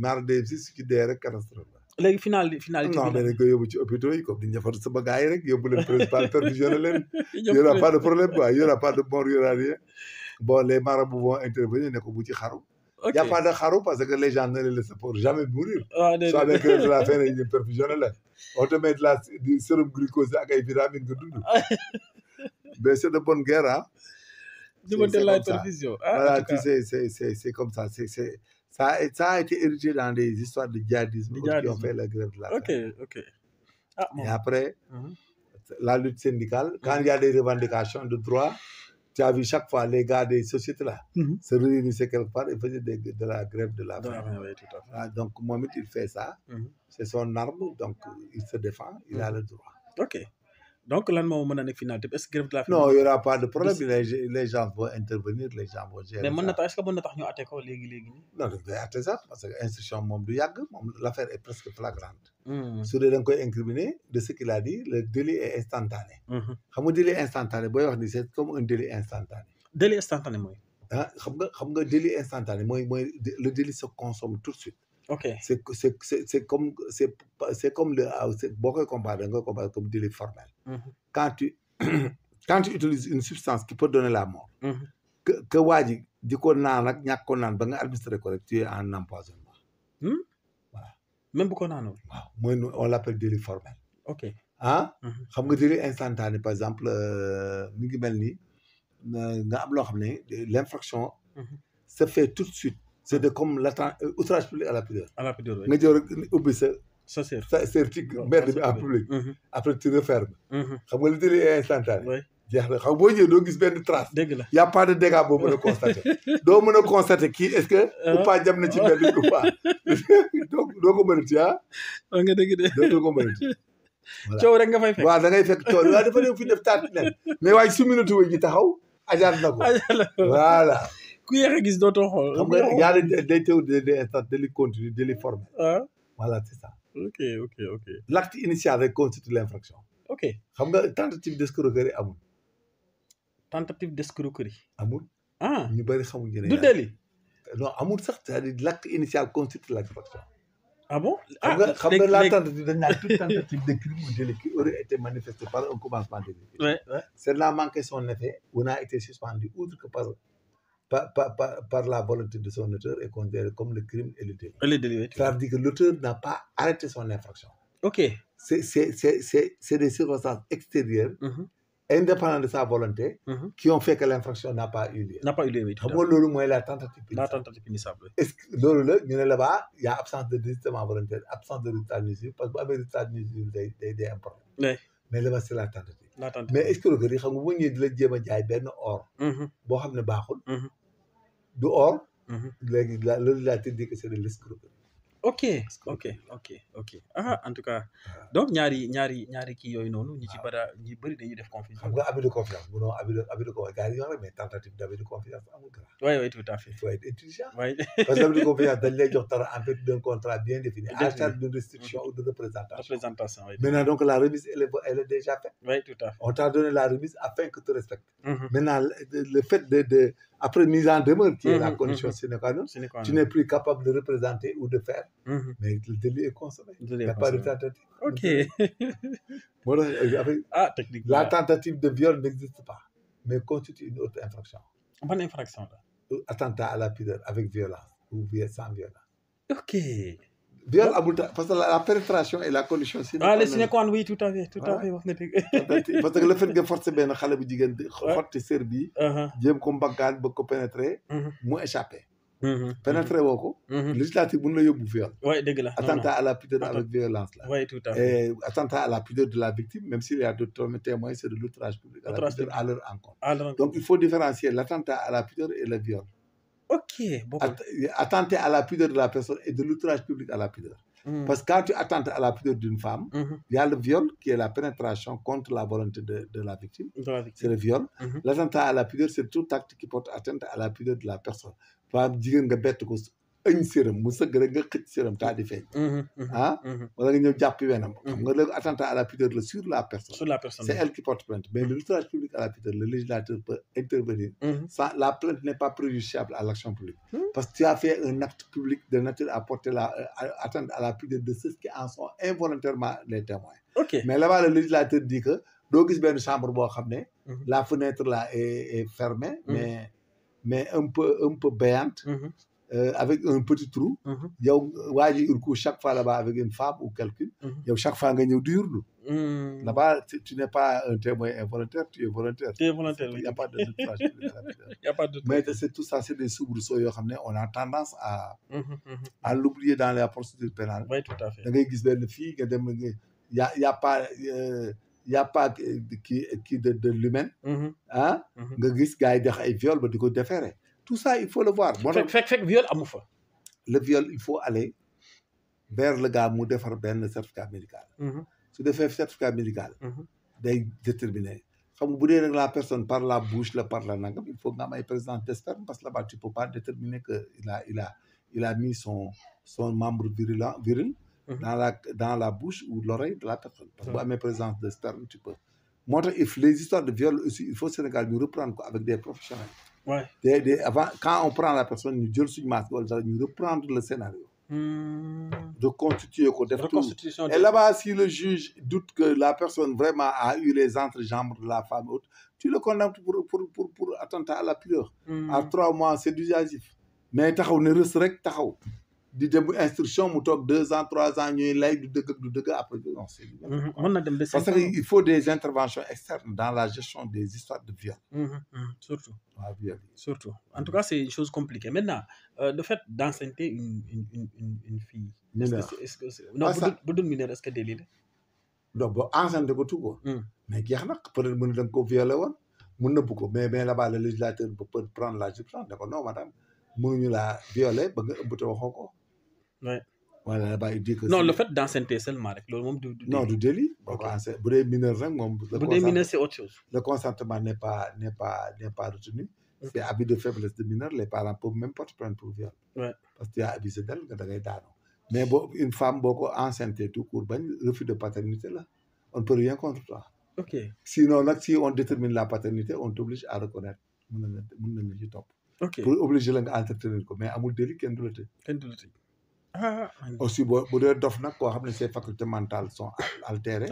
Speaker 2: mar de si ci dee rek catastrophe la.
Speaker 1: léegi finalité
Speaker 2: non mais dañ koy yóbbu ci hôpitaux yi comme di ñafatu sama gars yi rek yóbbu leen principal perfusionné leen. Il y aura pas de problème quoi, il y aura pas de mort, il y aura rien. Bon, les marabouts vont intervenir, ne ko bu ci xaru. Il n'y a pas de xaru parce que les gens ne les laissent pour jamais mourir. Soit avec de la faim, ils perfusionnent leen. On te met du sérum glucose ak ay vitamines nga dund. Mais c'est de bonne guerre, hein.
Speaker 1: La perfusion.
Speaker 2: Voilà, tu sais, c'est comme ça. Ça a été hérité dans des histoires de djihadisme qui ont fait la grève de la faim.
Speaker 1: Ok.
Speaker 2: Et après, la lutte syndicale, quand il y a des revendications de droits, tu as vu chaque fois les gars des sociétés là se réunissaient quelque part et faisaient de la grève de la faim.
Speaker 1: Oui, tout à fait.
Speaker 2: Ah, donc Mohamed il fait ça. C'est son arme, donc il se défend, il a le droit.
Speaker 1: Ok. Donc lan moo mën a nekk finalité est-ce que grève de la faim.
Speaker 2: Non, il y aura pas de problème. Les gens vont intervenir, les gens vont gérer.
Speaker 1: mais mën na
Speaker 2: ça.
Speaker 1: tax est-ce que mën na tax ñu atte ko léegi nii.
Speaker 2: Non, dañ koy atte sax parce que instruction moom du yàgg moom l'affaire est presque flagrante. su dee da nga koy incriminer de ce qu'il a dit le délit est instantané. xam nga délit instantané booy wax ni c'est comme un délit instantané.
Speaker 1: délit instantané mooy.
Speaker 2: ah xam nga délit instantané mooy le délit se consomme tout de suite.
Speaker 1: ok
Speaker 2: c'est comme le boo koy comparer da nga koy comparer comme délit formel. quand tu utilises une substance qui peut donner la mort. que waa ji di ko naan ak ñàkk ko naan ba nga administrer ko rek tu es en empoisonnement. voilà
Speaker 1: même bu ko naanoo.
Speaker 2: waaw mooy on l'appelle délit formel.
Speaker 1: ok
Speaker 2: xam nga délit instantané par exemple mi ngi mel ni nga am loo xam ne l'infraction se fait tout de suite. c'est de comme outrage public à la pudeur.
Speaker 1: à la pudeur
Speaker 2: nga jël rek ubbi sa ci mbedd bi en public. après tu refermes. xam nga le délit est instantané. jeex na xam boo ñëwee doo gis benn trace.
Speaker 1: dëgg la
Speaker 2: y' a pas de dégâts boo mën a constater. doo mën a constater kii est-ce que. ou pas jam na ci mbedd bi ou pas. donc doo ko mënati
Speaker 1: nga dëgg de.
Speaker 2: doo ko mënati.
Speaker 1: voilà coow rek nga fay fekk.
Speaker 2: waaw da ngay fekk coow waaw dafa ñëw fi def taat nen mais waaye su minute wu ji taxaw ajaat na ko. voilà.
Speaker 1: ku yéex a gis dootoo xool.
Speaker 2: xam nga y' a des théories des instances délit continu délit formel. voilà c'est ça.
Speaker 1: ok.
Speaker 2: l'acte initial rek constitue l'infraction.
Speaker 1: ok
Speaker 2: xam nga tentative d'escroquerie amul.
Speaker 1: tentative d'escroquerie.
Speaker 2: amul. ñu bëri xamuñu ne.
Speaker 1: du délit.
Speaker 2: non amul sax c'est-à-dire l'acte initial constitue l'infraction.
Speaker 1: ah bon
Speaker 2: xam nga la tentative dañ naan toute tentative de crime ou délit qui aurait été manifestée par un commencement de délit.
Speaker 1: ouais.
Speaker 2: Celle-là a manqué son effet ou n'a été suspendu outre que par la volonté de son auteur est considéré comme le crime et le délit.
Speaker 1: Le délit, oui.
Speaker 2: Ça veut dire que l'auteur n'a pas arrêté son infraction.
Speaker 1: ok.
Speaker 2: C'est des circonstances extérieures. Indépendant de sa volonté, qui ont fait que l'infraction n'a pas eu lieu.
Speaker 1: Oui.
Speaker 2: xam nga loolu mooy la tentative
Speaker 1: punissable.
Speaker 2: est-ce que loolu la ñu ne là-bas y a absence de désistement volontaire absence de résultat nuisible parce que bu amee résultat nuisible day am problème.
Speaker 1: oui
Speaker 2: mais là-bas c'est la tentative. mais escroquerie xam nga boo ñëwee di la jéem a jaay benn or. boo xam ne baaxul. du or. léegi loolu laa te dit que c'est de l'escroquerie. ok
Speaker 1: en tout cas donc ñaari kii yooyu noonu ñi bëri dañuy def confiance.
Speaker 2: xam nga abus de confiance bu non abus de confiance gars yi yoo xam mais tentative d'abus de confiance amul dara.
Speaker 1: oui tout à fait.
Speaker 2: il faut être intelligent.
Speaker 1: oui
Speaker 2: parce que abus de confiance dañ lay jox dara en fait d'un contrat bien défini à charge de restriction ou de représentation.
Speaker 1: oui.
Speaker 2: maintenant donc la remise elle est déjà faite.
Speaker 1: oui tout à fait.
Speaker 2: on t'a donné la remise afin que tu respectes. maintenant le fait de après mise en demeure qui est la condition sine qua non, tu n'es plus capable de représenter ou de faire. mais le délit est consommé. Il n'y a pas de tentative.
Speaker 1: ok.
Speaker 2: technique. La tentative de viol n'existe pas, mais constitue une autre infraction.
Speaker 1: Bonne infraction là.
Speaker 2: Attentat à la pudeur avec violence ou sans violence.
Speaker 1: ok.
Speaker 2: viol amul parce que la pénétration et la condition sine qua non.
Speaker 1: les sine qua non oui tout à fait wax nga dëgg.
Speaker 2: parce que le fait nga forcer benn xale bu jigéen xotti sër bi. jéem ko mbaggaan ba ko pénétrer. mu échappé. pénétrer woo ko. législative bu ñu la yóbbu viol.
Speaker 1: oui dëgg la.
Speaker 2: attentat à la pudeur avec violence là.
Speaker 1: oui tout à fait.
Speaker 2: et attentat à la pudeur de la victime même s'il y a d'autres témoins c'est de l'outrage public à la pudeur à leur encontre. donc il faut différencier l'attentat à la pudeur et le viol. ok. Attenter à la pudeur de la personne et de l'outrage public à la pudeur. Parce que quand tu attentes à la pudeur d'une femme, il y a le viol qui est la pénétration contre la volonté de la victime. C'est le viol. L'attentat à la pudeur, c'est tout acte qui porte atteinte à la pudeur de la personne. Par exemple, jigéen nga bett ko ëñ séram mu sëgg rek nga xëcc séram taa di feeñ. wala nga ñëw jàppi wenam. xam nga léegi attentat à la pudeur sur la personne. C'est elle qui porte plainte. Mais l'outrage public à la pudeur, le législateur peut intervenir. La plainte n'est pas préjudiciable à l'action publique. Parce que tu as fait un acte public de nature à porter atteinte à la pudeur de ceux qui en sont involontairement les témoins. Mais là-bas, le législateur dit que doo gis benn chambre boo xam ne. La fenêtre là est fermée. mais un peu béante. Avec un petit trou. yow waa ji il couche chaque fois là-bas avec une femme ou quelqu'un. yow chaque fois nga ñëw di yurlu. là-bas tu n'es pas un témoin involontaire, tu es volontaire. Il n'y a pas de doute. Mais c'est tout ça, c'est des soubresauts yoo xam ne on a tendance à l'oublier dans la procédure pénale.
Speaker 1: oui tout à fait.
Speaker 2: da ngay gis benn fii nga dem y a pas y a pas qui de l'humain ah nga gis gars yi def ay viol ba di ko déférer tout ça il faut le voir
Speaker 1: fekk viol amu fa
Speaker 2: le viol il faut aller vers le gars mu defar benn certificat médical su defee certificat médical day déterminer xam nga bu dee nag la personne par la bouche la par la nangam il faut nga am ay présence de sperme parce que là-bas tu peux pas déterminer que il a mis son membre viril dans la bouche ou l'oreille de la personne parce que bu amee présence de sperme tu peux moo tax les histoires de viol aussi il faut Sénégal ñu reprendre ko avec des professionnels avant quand on prend la personne ñu jël suñu masque wala ñu reprendre le scénario reconstituer ko def tout et là-bas si le juge doute que la personne vraiment a eu les entrejambes de la femme autre tu le condamnes pour attentat à la pudeur à 3 mois c'est dissuasif mais taxaw ne rës rek taxaw di dem instruction mu toog 2 ans 3 ans ñuy lay du dëgg après non c'est
Speaker 1: mën na dem de
Speaker 2: parce que il faut des interventions externes dans la gestion des histoires de viol
Speaker 1: surtout
Speaker 2: waaw viol
Speaker 1: surtout en tout cas c'est une chose compliquée maintenant le fait d'enceinte une fille est-ce que non bu dul mineur est-ce que délit la
Speaker 2: donc boo enceinte ko tout ko mais jeex na peut-être mën na da nga ko violé woon mu nëbb ko mais là-bas le législateur peut prendre la justice ne ko non madame mënuñu laa violer ba nga ëmb te waxoo ko voilà là-bas il dit que
Speaker 1: non le fait d'enceinte seulement rek loolu moom
Speaker 2: non du délit boo ko enceinte bu dee mineur rek moom
Speaker 1: bu dee mineur c'est autre chose
Speaker 2: le consentement n'est pas retenu c'est abus de faiblesse de mineur les parents peuvent même porter plainte pour viol parce que tu as abusé d'elle nga da ngay daanu mais boo une femme boo ko enceinte tout court bañ refus de paternité la on ne peut rien contre toi sinon nag si on détermine la paternité on t'oblige à reconnaître mën nañu ci topp pour obliger la nga entretenir ko mais amul délit kenn du la tëj aussi bu dee dof nag koo xam ne ses facultés mentales sont altérées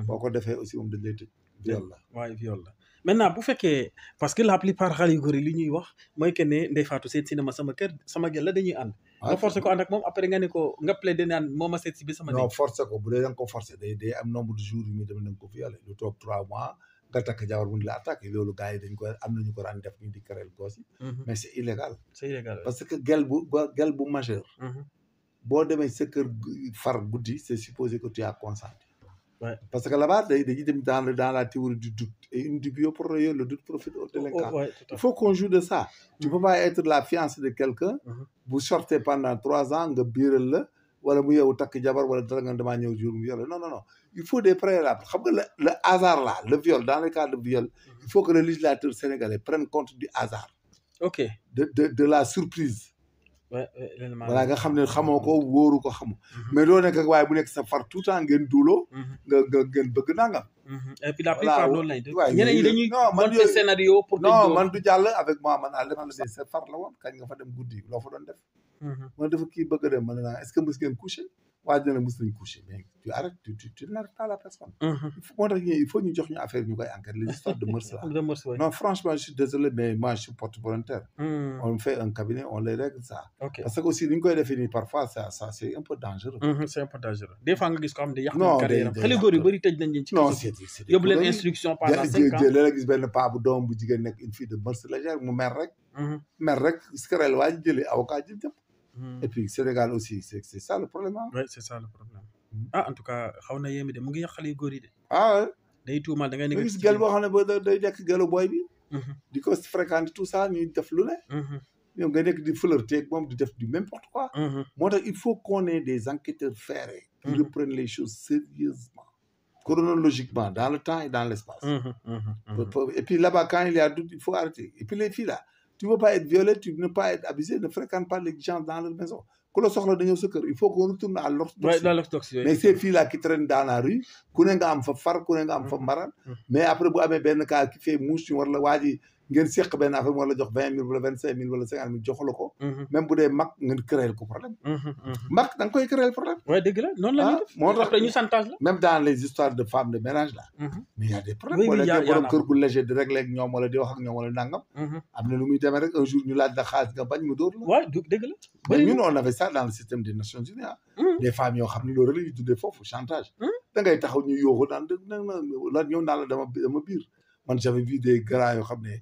Speaker 2: boo ko defee aussi moom dañ lay tëj viol la
Speaker 1: waaye viol la maintenant bu fekkee parce que la plupart xale yu góor yi li ñuy wax mooy que ne Ndeye Fatou seet si na ma sama kër sama gel la dañuy ànd nga forcé ko ànd ak moom après nga ne ko nga plaidé naan moo ma seet si bi sama
Speaker 2: non forcé ko bu dee da nga ko forcé day am nombre de jours yu muy dem na nga ko violé lu toog 3 mois nga takk jabar mu la attaque loolu gars yi dañ ko am nañu ko daan def ñu di créer gosse yi mais c'est illégal parce que gel bu majeur boo demee sa kër far guddi c'est supposé que tu as consenti parce que là-bas dañuy dem dans la théorie du doute et une dubio pro le doute profite au délinquant il faut qu'on joue de ça tu peux pas être la fiancée de quelqu'un vous sortez pendant 3 ans nga biiral la wala mu yow takk jabar wala dara nga damaa ñëw jour mu viol non il faut des préalables xam nga le hasard là le viol dans le cas de viol il faut que le législateur sénégalais prenne compte du hasard de la surprise voilà nga xam ne xamoo ko wóoru ko xamu mais doo nekk waaye bu nekk sa far tout temps ngeen duuloo ngeen bëgg nangam
Speaker 1: et puis la plupart loolu lañ ñeneen ñi dañuy monter scénario pour
Speaker 2: non man du jàll avec moi man à l'époque sa far la woon kañ nga fa dem guddi loo fa doon def man dafa kii bëgg a dem man naa est-ce que mës ngeen coucher waa dina mës nañ coucher mais tu arrêtes tu n'arrêtes pas la personne moo tax il faut ñu jox ñu affaire ñu koy enquête les histoires de mœurs là non franchement je suis désolé mais moi je suis porte volontaire on fait un cabinet on les règle ça parce que aussi ni ñu koy defee nii parfois ça c'est un peu dangereux
Speaker 1: c'est un peu dangereux des fois nga gis ko xam ne yàq na carrière am xale góor yu bëri tëj nañ leen ci
Speaker 2: non
Speaker 1: yóbbu leen instruction pendant 5 ans
Speaker 2: léeg-léeg gis benn paa bu doom bu jigéen nekk une fille de mœurs légère mu mer rek skrel waa ji jëlee avocat ji jëpp et puis Sénégal aussi c'est ça le problème
Speaker 1: oui c'est ça le problème en tout cas xaw na yéemi de mu ngi yàq xale yu góor yi de day tuumal da ngay nekk
Speaker 2: gis gel boo xam ne ba day nekk gelu booy bi di ko fréquenter tout ça ñuy def lu ne ñoom nga nekk di flirter ak moom di def du n'importe quoi moo tax il faut qu'on ait des enquêteurs ferrés qui reprennent les choses sérieusement chronologiquement dans le temps et dans l'espace et puis là-bas quand il y a doute il faut arrêter et puis les filles là tu ne veux pas être violé, tu ne veux pas être abusé, ne fréquente pas les gens dans leur maison. Quand on sort de nos secours, il faut qu'on retourne à l'orthodoxie. Mais ces filles-là qui traînent dans la rue, qu'on ait un far, qu'on ait un maran, mais après, vous avez ben cas qui fait mouche, tu vois, le wadi, ngeen seq benn affaire wala jox 20 000 wala 25 000 wala 50 000 joxu la ko. même bu dee mag ngeen créer ko problème. mag da nga koy créer problème.
Speaker 1: waaye dëgg la noonu la ñuy def.
Speaker 2: moo tax
Speaker 1: après ñu chantage la.
Speaker 2: même dans les histoires de femmes de ménage là. mais y a des problèmes. wala nga borom kër gu léger di régler ak ñoom wala di wax ak ñoom wala nangam. am na lu muy demee rek un jour ñu laaj la xaalis nga bañ mu dóor la.
Speaker 1: waaw dëgg la.
Speaker 2: mais ñun on avait ça dans le système des Nations Unies ah. des femmes yoo xam ne loolu la ñuy tuddee foofu chantage. da ngay taxaw ñu yooxu naan la ñëw naan la dama biir man j'avais vu des gars yoo xam ne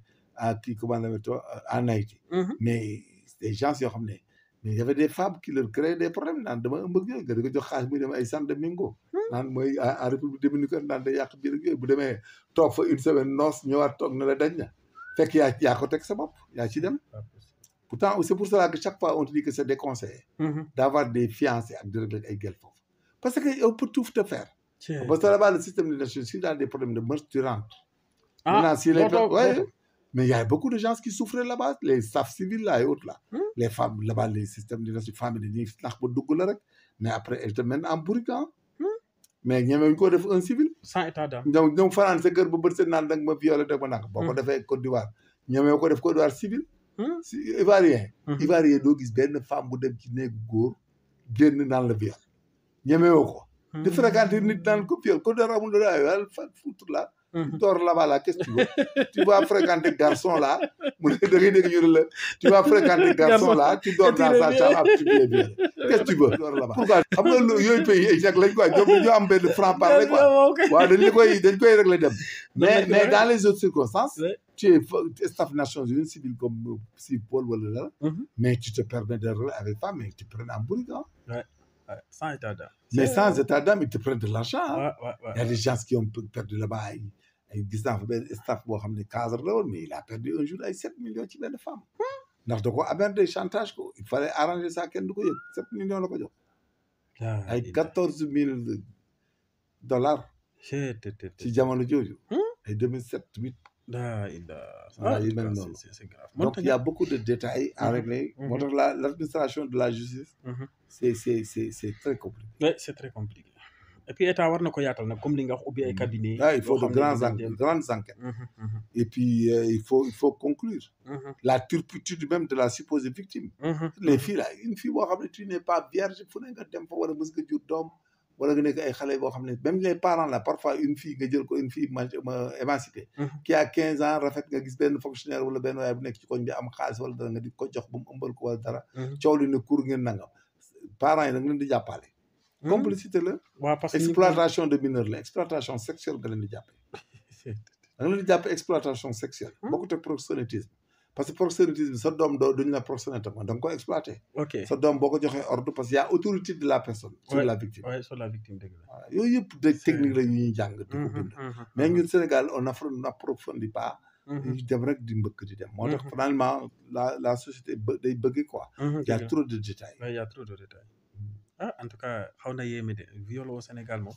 Speaker 2: kii comment on appelle en Haïti. mais des gens yoo xam ne mais il y avait des femmes qui leur créaient des problèmes naan dama ëmb ak yooyu nga di ko jox xaalis muy dem ay Santo Domingo naan mooy en République dominicaine naan day yàq biir ak yooyu bu demee toog fa une semaine noos ñëwaat toog na la dañ na fekk yaa ko teg sa bopp yaa ci dem pourtant c'est pour cela que chaque fois on te dit que c'est déconseillé d'avoir des fiancés ak di régler ay gel foofu parce que on peut tout te faire parce que là-bas le système de nation si dans des problèmes de mœurs tu rentres maintenant si les mais il y a beaucoup de gens qui souffraient là-bas les staffs civils là et autres là les femmes là-bas les systèmes de nation femmes dañuy nax ba dugg la rek mais après elles te mènent en bourriquant mais ñemewuñ ko def un civil
Speaker 1: sans état d'âme
Speaker 2: donc ñoom fanaan sa kër ba bët seen naan danga ma violé dag ma nang boo ko defee Côte d'Ivoire ñemewu ko def Côte d'Ivoire civil si ivoirien doo gis benn femme bu dem ci néegu góor génn naan la viol ñemewoo ko di fréquenter nit naan ko viol ko dara amul la yàlla fa foutre là tu dors là-bas là qu'est-ce que tu veux tu vas fréquenter garçon là mu ne da ngay dégg ñu ne la tu vas fréquenter garçon là tu dors dans sa chambre tu es violé qu'est-ce que tu veux dors là-bas pourquoi xam nga yooyu pays échec lañ quoi ñoo am benn franc parler quoi waaw dañ koy régler dem mais dans les autres circonstances tu es staff Nations Unies civil comme si Paul wala dara mais tu te permets de régler avec femme mais tu prends en bourriquant
Speaker 1: sans état d'âme
Speaker 2: mais sans état d'âme ils te prennent de l'argent
Speaker 1: il
Speaker 2: y a des gens qui ont perdu là-bas ay gis naa fa benn staff boo xam ne cadre la woon mais il a perdu un jour ay 7 millions ci benn femme ndax da ko aberder chantage ko il fallait arranger ça kenn du ko yëg 7 millions la ko jox ay 14 000 $. ci jamono jooju ay 2007 8 yu mel noonu
Speaker 1: c'est grave
Speaker 2: donc il y a beaucoup de détails à régler moo tax l'administration de la justice c'est très compliqué
Speaker 1: oui c'est très compliqué et puis état war na ko yaatal nag comme li nga wax ubbi ay cabinet
Speaker 2: il faut de grandes enquêtes et puis il faut conclure la turpitude même de la supposée victime les filles là une fille boo xam ne tu n'es pas vierge fu ne nga dem fa wala mës nga jur doom wala nga nekk ay xale boo xam ne même les parents là parfois une fille nga jël ko une fille émancipée qui a 15 ans rafet nga gis benn fonctionnaire wala benn waaye bu nekk ci koñ bi am xaalis wala dara nga di ko jox ba mu ëmbal ko wala dara coow li ne kur ngeen nangam parents yi nag leen di jàppale complicité la exploitation de mineur la exploitation sexuelle nga leen di jàppe da nga leen di jàppe exploitation sexuelle bokkut ak proxénétisme parce que proxénétisme sa doom duñu la proxénété da nga ko exploité sa doom boo ko joxee ordre parce que y a autorité de la personne sur la victime
Speaker 1: sur la victime dëgg la
Speaker 2: voilà yooyu yëpp de technique la ñuy jàng di ko bind mais ñun Sénégal on n'approfondit pas ñu dem rek di mbëkk di dem moo tax finalement la société day bëgg quoi y a trop de détails
Speaker 1: y a trop de détails en tout cas xaw na yéeme de viol au Sénégal moom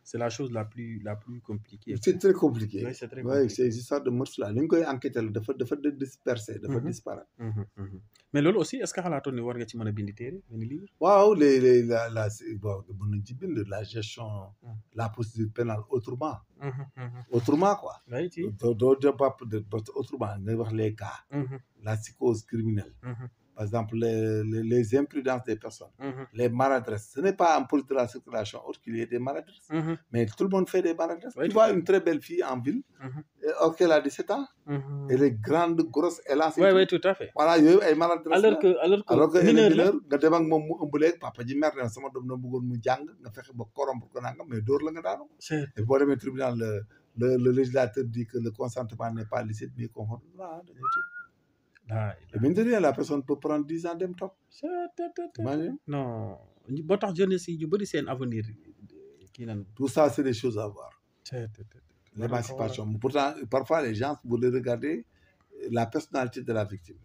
Speaker 1: c'est la chose la plus compliquée.
Speaker 2: C'est très compliqué.
Speaker 1: Oui, c'est très
Speaker 2: compliqué. Oui, c'est l'histoire de mœurs là. Ni ñu koy enquêter la dafa disperser, dafa disparaître.
Speaker 1: Mais loolu aussi est-ce que xalaatoon ni war nga ci mën a bind téere benn livre.
Speaker 2: waaw mën nañ ci bind la gestion la procédure pénale autrement. Autrement quoi.
Speaker 1: oui ci
Speaker 2: doo autrement nga wax les cas. La psychose criminelle. Par exemple, les imprudences des personnes, les maladresses. Ce n'est pas en police de la circulation autre qu'il y ait des maladresses. Mais tout le monde fait des maladresses. Tu vois une très belle fille en ville, or qu'elle a 17 ans, elle est grande, grosse, elle a...
Speaker 1: Oui, tout à fait.
Speaker 2: Voilà, il y a des maladresses.
Speaker 1: Alors que
Speaker 2: mineur, nga dem ak moom mu ëmbalee papa ji mer na sama doom na bëggoon mu jàng nga fexe ba corrompre ko nangam mais dóor la nga daanu. Et boo demee tribunal le législateur dit que le consentement n'est pas licite ni conforme. Voilà, et mine de rien la personne peut prendre 10 ans dem toog.
Speaker 1: non boo tax jeunesse yi ñu bëri seen avenir kii nan.
Speaker 2: tout ça c'est des choses à voir. L'émancipation pourtant parfois les gens vous les regardez la personnalité de la victime.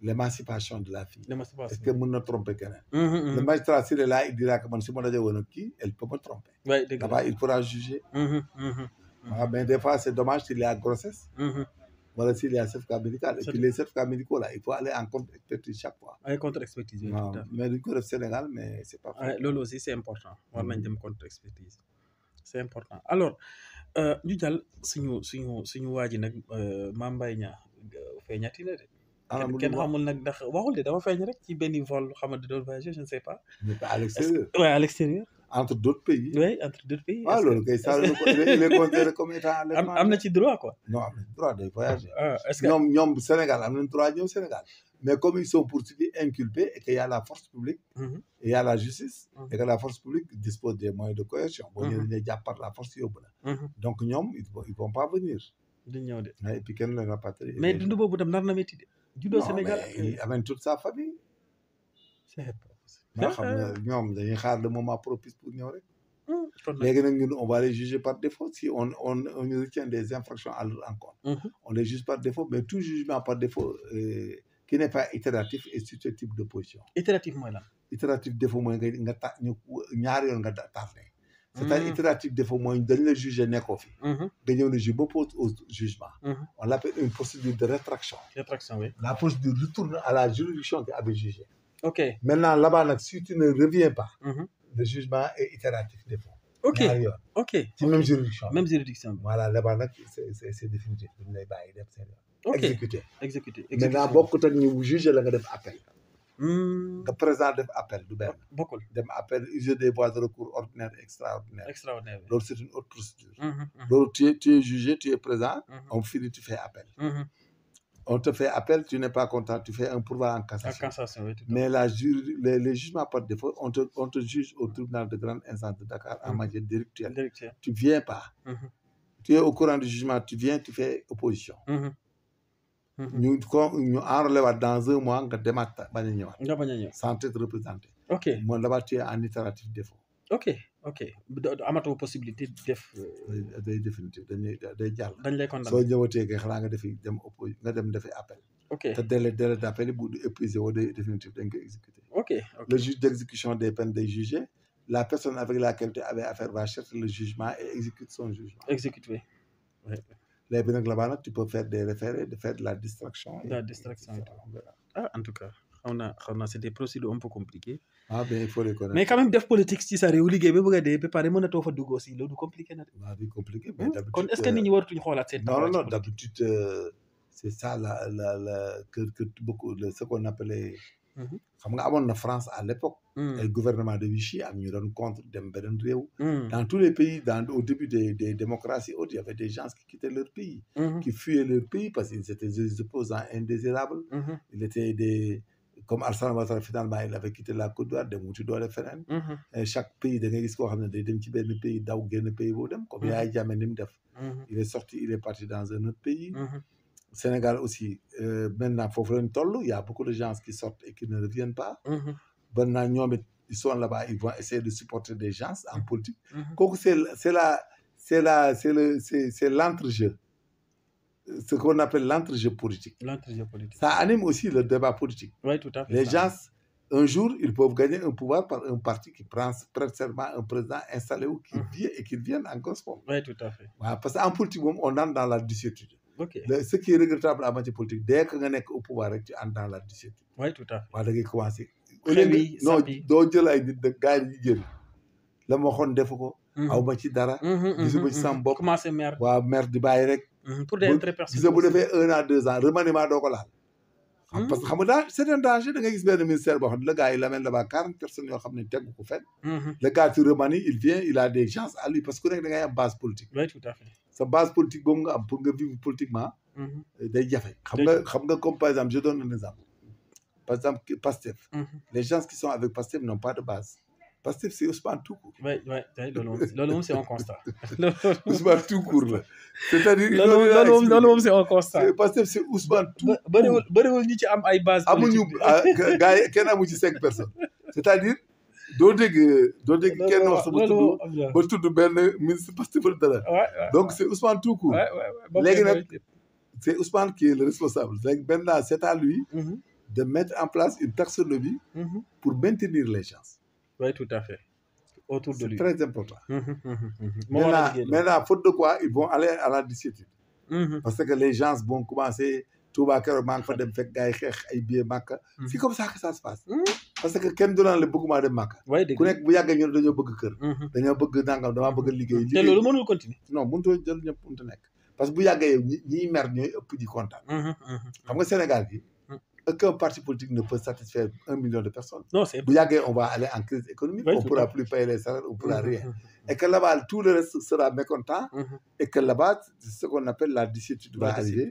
Speaker 2: L'émancipation de la fille. Est-ce que mën na tromper keneen. Le magistrat s'il est là il dira que man su ma daje woon ak kii elle peut me tromper. Là-bas il pourra juger. Mais des fois c'est dommage s'il y a grossesse. Voilà, s'il y a un certificat médical. Et puis les certificats médicaux, là, il faut aller en contre-expertise chaque fois.
Speaker 1: En contre-expertise, oui.
Speaker 2: Mais du coup, au Sénégal, mais c'est pas fait.
Speaker 1: Lolo aussi, c'est important. On a une contre-expertise. C'est important. Alors, ñu jàll suñu waa ji nag Mame Mbaye Niang feeñati na de. kenn xamul nag ndax waxul de dafa feeñ rek ci benn vol xamante ne doon voyager je ne sais pas.
Speaker 2: Mais pas à l'extérieur.
Speaker 1: Oui, à l'extérieur.
Speaker 2: Entre d'autres pays.
Speaker 1: Oui, entre d'autres pays.
Speaker 2: Ah, loolu kay ça il est considéré comme état indépendant.
Speaker 1: am na ci droit quoi.
Speaker 2: Non, am na droit de voyager.
Speaker 1: Est-ce que
Speaker 2: ñoom Sénégal am nañ droit ñëw Sénégal. Mais comme ils sont poursuivis, inculpés et qu'il y a la force publique, et il y a la justice, et que la force publique dispose des moyens de coercion. Boo ñëwee dañuy jàpp par la force yóbbu la. Donc ñoom ils vont pas venir.
Speaker 1: duñ ñëw de.
Speaker 2: Et puis kenn leen rapatrier.
Speaker 1: Mais dund boobu tam nar na métti de. juddoo Sénégal
Speaker 2: il amène toute sa famille. maa xam ne ñoom dañuy xaar le moment propice pour ñëw rek.
Speaker 1: kon nag
Speaker 2: léegi nag ñun on va les juger par défaut si on retient des infractions à leur encontre. On les juge par défaut mais tout jugement par défaut qui n'est pas itératif est susceptible d'opposition.
Speaker 1: itératif mooy lan.
Speaker 2: itératif défaut mooy nga ta ñu ñaari yoon nga tardé. c'est-à-dire itératif défaut mooy dañ la juger nekkoo fi. nga ñëw ne je m'oppose au jugement. On l'appelle une procédure de rétraction.
Speaker 1: Rétraction, oui.
Speaker 2: La procédure retourne à la juridiction qui avait jugé.
Speaker 1: Ok.
Speaker 2: Maintenant là-bas nag si tu ne reviens pas. Le jugement est itératif défaut.
Speaker 1: Ok.
Speaker 2: ñaari yoon.
Speaker 1: Ok.
Speaker 2: ci même juridiction.
Speaker 1: Même juridiction bi.
Speaker 2: voilà là-bas nag c'est définitif duñ lay bàyyi dem seen yoon.
Speaker 1: ok
Speaker 2: exécuté.
Speaker 1: exécuté.
Speaker 2: maintenant bokkut ak ñu juger la nga def appel. nga présent def appel du benn.
Speaker 1: bokkul
Speaker 2: dem appel user des voies de recours ordinaire et extraordinaire.
Speaker 1: extraordinaire.
Speaker 2: loolu c'est une autre procédure. loolu tu es jugé tu es présent. on finit tu fais appel. On te fait appel, tu n'es pas content, tu fais un pourvoi en cassation.
Speaker 1: En cassation, oui, tout à fait.
Speaker 2: Mais les jugements par défaut, on te juge au tribunal de grande instance de Dakar en matière délictuelle. Tu ne viens pas. Tu es au courant du jugement, tu viens, tu fais opposition. Nous enrôlons dans un mois, nga demaat bañ a ñëwaat. Sans être représenté.
Speaker 1: Ok.
Speaker 2: Moi là-bas, tu es en itératif défaut.
Speaker 1: ok ok amatoo possibilité def.
Speaker 2: day définitif day jàll.
Speaker 1: dañ lay condamné
Speaker 2: soo ñëwatee kay xanaa nga dem defi appel.
Speaker 1: ok
Speaker 2: te délai d'appel bu épuisé woo day définitif dañ koy exécuter.
Speaker 1: ok
Speaker 2: le juge d'exécution des peines day juger la personne avec laquelle tu avais affaire va chercher le jugement et exécute son jugement.
Speaker 1: exécuté.
Speaker 2: léegi nag là-bas nag tu peux faire des référés de faire de la distraction.
Speaker 1: Ah en tout cas xaw na c'est des procédures un peu compliquées.
Speaker 2: Ah ben il faut les connaître.
Speaker 1: mais quand même def politique ci sa réew liggéey ba bëgg a dee ba pare mënatoo fa dugg aussi loolu compliqué na de.
Speaker 2: waaw bi compliqué mais d'habitude
Speaker 1: kon est-ce que nit ñi waratuñu xoolaat seen.
Speaker 2: non d'habitude c'est ça que beaucoup ce qu'on appelait. xam nga amoon na France à l'époque. ay gouvernement de Vichy am ñu doon contre dem beneen réew. dans tous les pays au début des démocraties autres il y avait des gens qui quittaient leur pays. qui fuyaient leur pays parce qu'ils étaient des opposants indésirables. il était des comme Alassane Ouattara finalement il avait quitté la Côte d'Ivoire dem wuti doole feneen. chaque pays da ngay gis koo xam ne day dem ci benn pays daw génn pays boobu dem comme Yaya Jammeh ni mu def. il est sorti il est parti dans un autre pays. Sénégal aussi maintenant foofu lañ toll il y a beaucoup de gens qui sortent et qui ne reviennent pas. Maintenant ñoom it ils sont là-bas ils vont essayer de supporter des gens en politique. kooku c'est l'entre-jeu. Ce qu'on appelle l'entre-jeu politique.
Speaker 1: L'entre-jeu politique.
Speaker 2: Ça anime aussi le débat politique.
Speaker 1: Oui, tout à fait.
Speaker 2: Les gens, un jour, ils peuvent gagner un pouvoir par un parti qui prend serment un président installé ou qui vient et qui viennent en grosse forme.
Speaker 1: Oui, tout à fait.
Speaker 2: Voilà, parce qu'en politique, on entre dans la dissuétude.
Speaker 1: Ok.
Speaker 2: Ce qui est regrettable en matière politique, dès que tu es au pouvoir, tu entres dans la dissuétude.
Speaker 1: Oui, tout à fait.
Speaker 2: Voilà, tu commences.
Speaker 1: Non,
Speaker 2: doo jël ay nit de gars yi génn la ma waxoon defu ko. aw ma ci dara. gisuma ci sama bopp.
Speaker 1: commencé maire.
Speaker 2: waaw maire di bàyyi rek.
Speaker 1: pour des intérêts personnels.
Speaker 2: gis nga bu defee 1 an 2 ans remaniement doo ko laal. parce que xam nga daal c'est un danger da nga gis benn ministère boo xam ne le gars il amène là-bas 40 personnes yoo xam ne tegu ko fenn. le gars tu remanies il vient il a des chances à lui parce que ku nekk da ngay am base politique.
Speaker 1: oui tout à fait.
Speaker 2: sa base politique boobu nga am pour nga vivre politiquement. day jafe. xam nga comme par exemple je donne un exemple. Par exemple Pastef. Les gens qui sont avec Pastef n'ont pas de base. Pastef c'est Ousmane tout court.
Speaker 1: oui loolu moom c'est un constat.
Speaker 2: Ousmane tout court la. c'est-à-dire
Speaker 1: loolu moom c'est un constat.
Speaker 2: Pastef c'est Ousmane tout court.
Speaker 1: bëriwul ñi ci am ay base
Speaker 2: amuñu gars yi kenn amu ci 5 personnes. c'est-à-dire doo dégg kenn wax sama tudd ba tudd benn ministre Pastef dara. donc c'est Ousmane tout court. léegi nag c'est Ousmane qui est le responsable. léegi maintenant c'est à lui. de mettre en place une taxonomie pour maintenir les gens.
Speaker 1: Oui, tout à fait. Autour de lui.
Speaker 2: C'est très important. Maintenant, faute de quoi, ils vont aller à la dissuétude. Parce que les gens vont commencer, tout va faire manque de faire des billets Makka. C'est comme ça que ça se passe. Parce que kenn du naan la bëgguma dem Makka. ku nekk bu yàggee ñu dañoo bëgg kër. dañoo bëgg nangam damaa bëgg liggéey.
Speaker 1: te loolu mënul continuer.
Speaker 2: non mënut a jël ñëpp mënut a nekk. parce que bu yàggee yow ñiy mer ñooy ëpp di kontaan. xam nga Sénégal gi. Aucun parti politique ne peut satisfaire 1 million de personnes. Non, c'est on va aller en crise économique, on ne pourra plus payer les salaires, on ne pourra rien. Et que là-bas, tout le reste sera mécontent, et que là-bas, ce qu'on appelle la dissuétude va arriver,